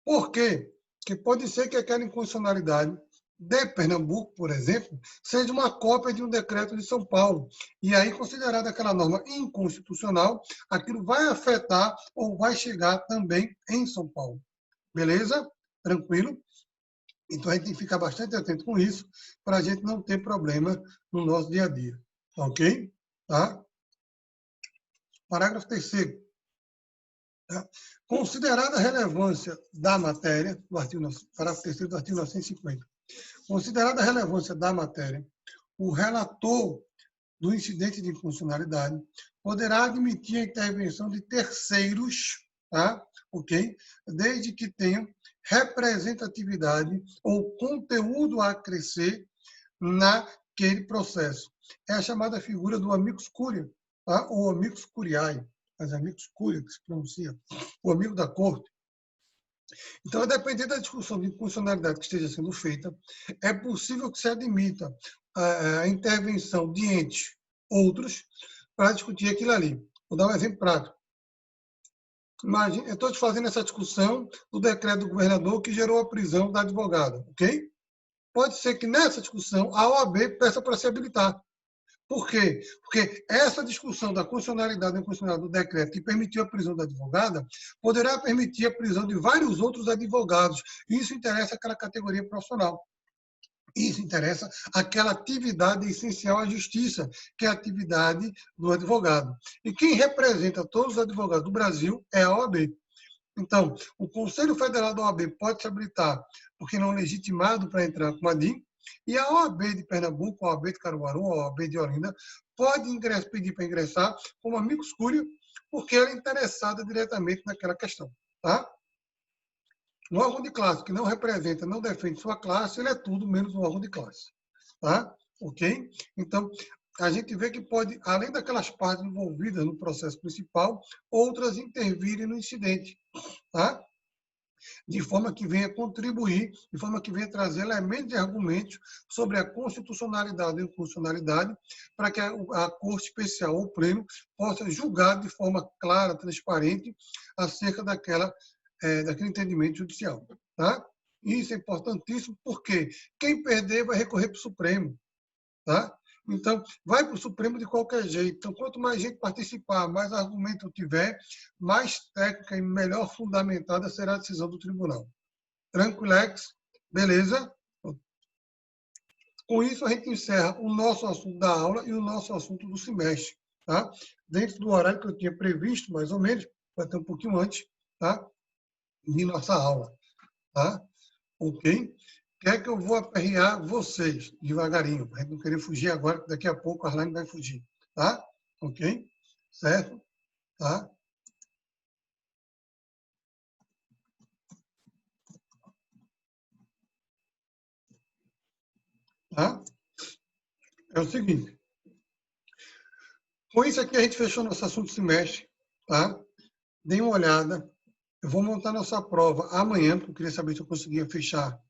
Por quê? Porque pode ser que aquela inconstitucionalidade de Pernambuco, por exemplo, seja uma cópia de um decreto de São Paulo. E aí, considerada aquela norma inconstitucional, aquilo vai afetar ou vai chegar também em São Paulo. Beleza? Tranquilo? Então, a gente tem que ficar bastante atento com isso para a gente não ter problema no nosso dia a dia. Ok? Tá? Parágrafo 3º. Tá? Considerada a relevância da matéria, do artigo, parágrafo 3º do artigo 950, considerada a relevância da matéria, o relator do incidente de inconstitucionalidade poderá admitir a intervenção de terceiros, tá? Ok? Desde que tenham representatividade ou conteúdo a acrescer naquele processo. É a chamada figura do amicus curiae, tá? Ou amicus curiae, mas amicus curiae que se pronuncia, o amigo da corte. Então, a depender da discussão de inconstitucionalidade que esteja sendo feita, é possível que se admita a intervenção de entes outros para discutir aquilo ali. Vou dar um exemplo prático. Imagina, eu estou te fazendo essa discussão do decreto do governador que gerou a prisão da advogada, ok? Pode ser que nessa discussão a OAB peça para se habilitar. Por quê? Porque essa discussão da constitucionalidade e inconstitucionalidade do decreto que permitiu a prisão da advogada poderá permitir a prisão de vários outros advogados. Isso interessa aquela categoria profissional. Isso interessa aquela atividade essencial à justiça, que é a atividade do advogado. E quem representa todos os advogados do Brasil é a OAB. Então, o Conselho Federal da OAB pode se habilitar, porque não é legitimado para entrar com a DIN, e a OAB de Pernambuco, a OAB de Caruaru, a OAB de Olinda, pode pedir para ingressar como amicus curiae, porque ela é interessada diretamente naquela questão. Tá? Um órgão de classe que não representa, não defende sua classe, ele é tudo menos um órgão de classe. Tá? Ok? Então, a gente vê que pode, além daquelas partes envolvidas no processo principal, outras intervirem no incidente. Tá? De forma que venha contribuir, de forma que venha trazer elementos e argumentos sobre a constitucionalidade e inconstitucionalidade, para que a Corte Especial ou o Pleno possa julgar de forma clara, transparente, acerca daquele entendimento judicial. Tá? Isso é importantíssimo, porque quem perder vai recorrer para o Supremo. Tá? Então, vai para o Supremo de qualquer jeito. Então, quanto mais gente participar, mais argumento tiver, mais técnica e melhor fundamentada será a decisão do tribunal. Tranquilex? Beleza? Com isso, a gente encerra o nosso assunto da aula e o nosso assunto do semestre. Tá? Dentro do horário que eu tinha previsto, mais ou menos, vai ter um pouquinho antes, tá? De nossa aula. Tá? Ok? Quer que eu vou aperrear vocês devagarinho, para a gente não querer fugir agora, que daqui a pouco a Arlene vai fugir. Tá? Ok? Certo? Tá? Tá? É o seguinte. Com isso aqui, a gente fechou nosso assunto do semestre. Tá? Dê uma olhada. Eu vou montar nossa prova amanhã, porque eu queria saber se eu conseguia fechar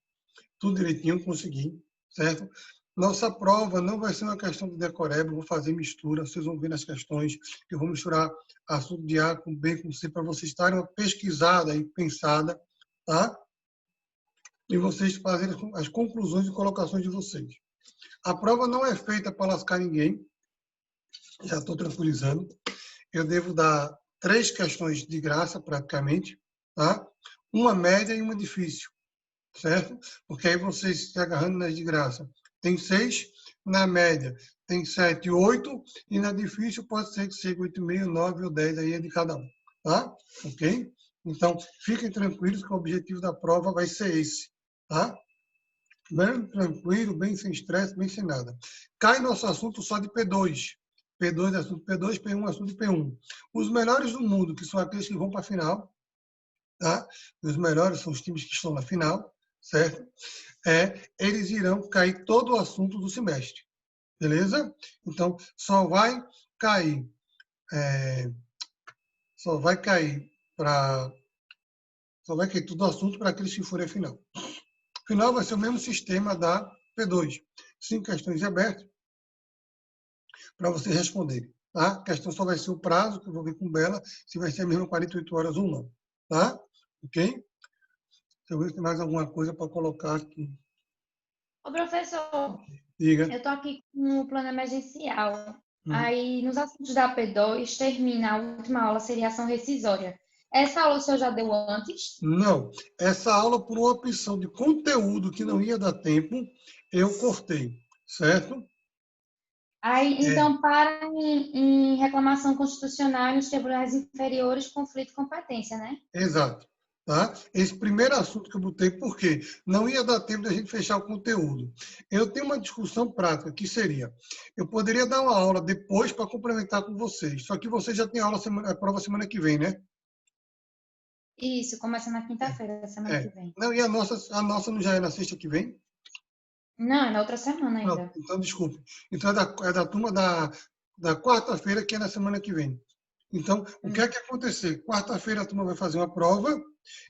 tudo direitinho, consegui, certo? Nossa prova não vai ser uma questão de decoreba, eu vou fazer mistura, vocês vão ver nas questões, eu vou misturar assunto de A com B com C, para vocês estarem uma pesquisada e pensada, tá? E vocês fazerem as conclusões e colocações de vocês. A prova não é feita para lascar ninguém, já estou tranquilizando. Eu devo dar 3 questões de graça, praticamente, tá? Uma média e uma difícil. Certo? Porque aí vocês se agarrando nas de graça. Tem 6, na média tem 7, 8, e na difícil pode ser que seja 8,5, 9 ou 10, aí é de cada um. Tá? Ok? Então, fiquem tranquilos que o objetivo da prova vai ser esse. Tá? Bem tranquilo, bem sem estresse, bem sem nada. Cai nosso assunto só de P2. P2 é assunto P2, P1 é assunto P1. Os melhores do mundo, que são aqueles que vão para a final, tá? Os melhores são os times que estão na final, certo? Eles irão cair todo o assunto do semestre, beleza? Então, só vai cair todo o assunto para aqueles que forem a final. Final vai ser o mesmo sistema da P2. 5 questões abertas, para vocês responderem. Tá? A questão só vai ser o prazo, que eu vou ver com Bela, se vai ser mesmo 48 horas ou não. Tá? Ok? Deixa eu ver se tem mais alguma coisa para colocar aqui. Ô, professor, Diga. eu estou aqui com o plano emergencial. Aí, nos assuntos da P2, termina a última aula, seria ação rescisória. Essa aula o senhor já deu antes? Não. Essa aula, por uma opção de conteúdo que não ia dar tempo, eu cortei. Certo? Aí, então, para em reclamação constitucional nos tribunais inferiores, conflito de competência, né? Exato. Tá? Esse primeiro assunto que eu botei, por quê? Não ia dar tempo da gente fechar o conteúdo. Eu tenho uma discussão prática, que seria, eu poderia dar uma aula depois para complementar com vocês, só que vocês já têm aula prova semana que vem, né? Isso, começa na quinta-feira, semana que vem. Não, e a nossa não já é na sexta que vem? Não, é na outra semana ainda. Não, então, desculpe. Então, é da turma da quarta-feira, que é na semana que vem. Então, o que é que vai acontecer? Quarta-feira a turma vai fazer uma prova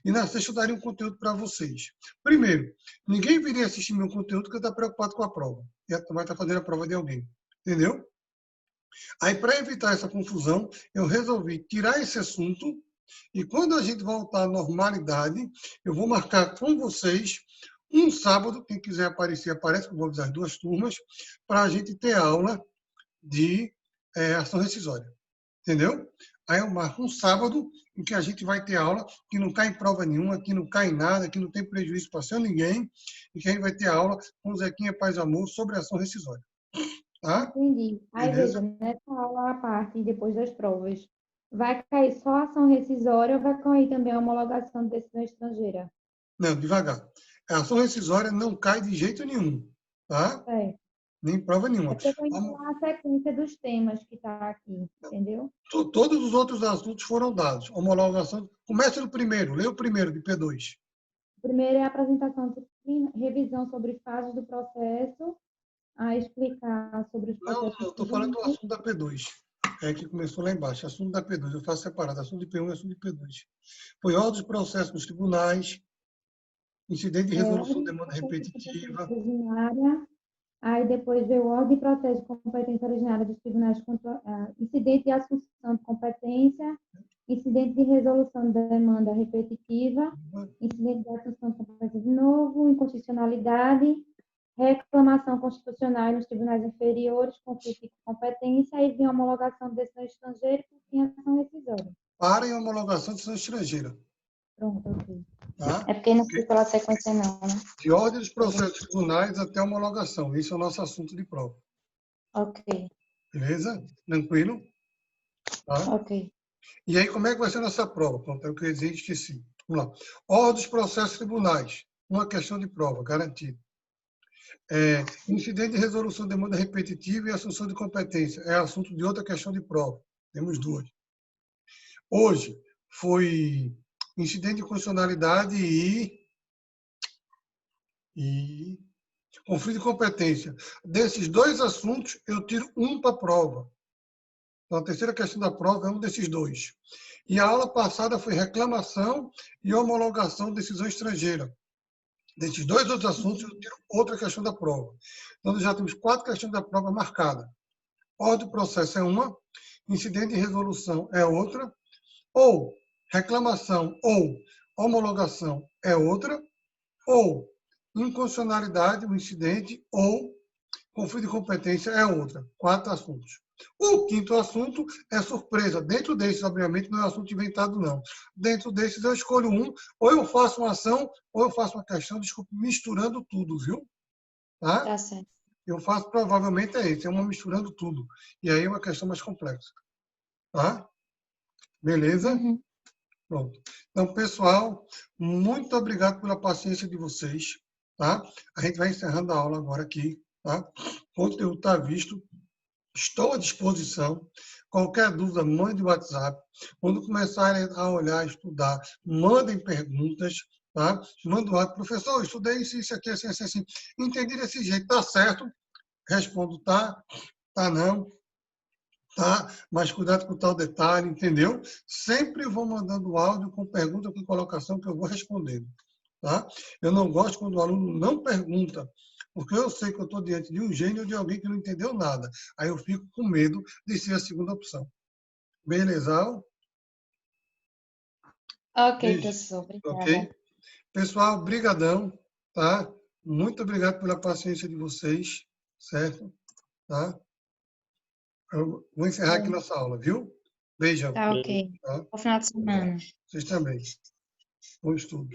e na sexta eu daria um conteúdo para vocês. Primeiro, ninguém viria assistir meu conteúdo porque está preocupado com a prova. E a turma vai estar fazendo a prova de alguém. Entendeu? Aí, para evitar essa confusão, eu resolvi tirar esse assunto e quando a gente voltar à normalidade, eu vou marcar com vocês um sábado, quem quiser aparecer, aparece, que eu vou avisar as duas turmas, para a gente ter aula de ação rescisória. Entendeu? Aí eu marco um sábado em que a gente vai ter aula, que não cai em prova nenhuma, que não cai em nada, que não tem prejuízo para ninguém, e que a gente vai ter aula com o Zequinha Paz Amor sobre ação rescisória. Tá? Entendi. Aí, Beleza? veja, nessa aula à parte, depois das provas, vai cair só a ação rescisória ou vai cair também a homologação de decisão estrangeira? Não, devagar. A ação rescisória não cai de jeito nenhum. Tá? É. Nem prova É nenhuma. porque eu vou ensinar a sequência dos temas que está aqui, entendeu? Todos os outros assuntos foram dados. Homologação. Começa no primeiro, lê o primeiro de P2. O primeiro é a apresentação de revisão sobre fases do processo, a explicar sobre os Não, processos estou falando do civis. assunto da P2. É que começou lá embaixo. Assunto da P2. Eu faço separado. Assunto de P1 e assunto de P2. Foi ordem de processo nos tribunais, incidente de resolução de demanda repetitiva. Originária. Aí depois veio ordem e processo de competência originária dos tribunais, incidente de assunção de competência, incidente de resolução de demanda repetitiva, incidente de assunção de competência de novo, inconstitucionalidade, reclamação constitucional nos tribunais inferiores, conflito de competência, e vinha homologação de decisão estrangeira e, por fim, ação rescisória. Para em homologação de decisão estrangeira. Pronto, ok. Tá? É porque não fica pela sequência não, né? De ordem dos processos tribunais até homologação. Esse é o nosso assunto de prova. Ok. Beleza? Tranquilo? Tá? Ok. E aí, como é que vai ser a nossa prova? Pronto, é o que eu ia dizer e esqueci. Vamos lá. Ordem dos processos tribunais. Uma questão de prova, garantido. Incidente de resolução de demanda repetitiva e assunção de competência. É assunto de outra questão de prova. Temos duas. Hoje foi incidente de constitucionalidade e conflito de competência. Desses dois assuntos, eu tiro um para a prova. Então, a terceira questão da prova é um desses dois. E a aula passada foi reclamação e homologação de decisão estrangeira. Desses dois outros assuntos, eu tiro outra questão da prova. Então, nós já temos 4 questões da prova marcadas. Ordem do processo é uma, incidente de resolução é outra, ou reclamação ou homologação é outra, ou inconstitucionalidade, um incidente, ou conflito de competência é outra. 4 assuntos. O quinto assunto é surpresa. Dentro desses, obviamente, não é assunto inventado, não. Dentro desses, eu escolho um, ou eu faço uma ação, ou eu faço uma questão, desculpe, misturando tudo, viu? Tá? Tá certo. Eu faço, provavelmente, é esse, é uma misturando tudo. E aí é uma questão mais complexa. Tá? Beleza? Uhum. Pronto. Então, pessoal, muito obrigado pela paciência de vocês. Tá? A gente vai encerrando a aula agora aqui. Tá? O conteúdo está visto. Estou à disposição. Qualquer dúvida, mande o WhatsApp. Quando começarem a olhar, estudar, mandem perguntas. Tá? Manda o WhatsApp. Professor, eu estudei isso aqui, assim, assim, assim. Entendi desse jeito. Está certo? Respondo, tá. Tá, não. Tá? Mas cuidado com tal detalhe, entendeu? Sempre vou mandando áudio com pergunta, com colocação que eu vou respondendo. Tá? Eu não gosto quando o aluno não pergunta. Porque eu sei que eu estou diante de um gênio ou de alguém que não entendeu nada. Aí eu fico com medo de ser a segunda opção. Beleza? Ok, Beijo. professor, obrigada. Ok? Pessoal, brigadão, tá? Muito obrigado pela paciência de vocês, certo? Tá? Eu vou encerrar aqui nossa aula, viu? Beijão. Tá ok. Tá? Bom final de semana. Vocês também. Bom estudo.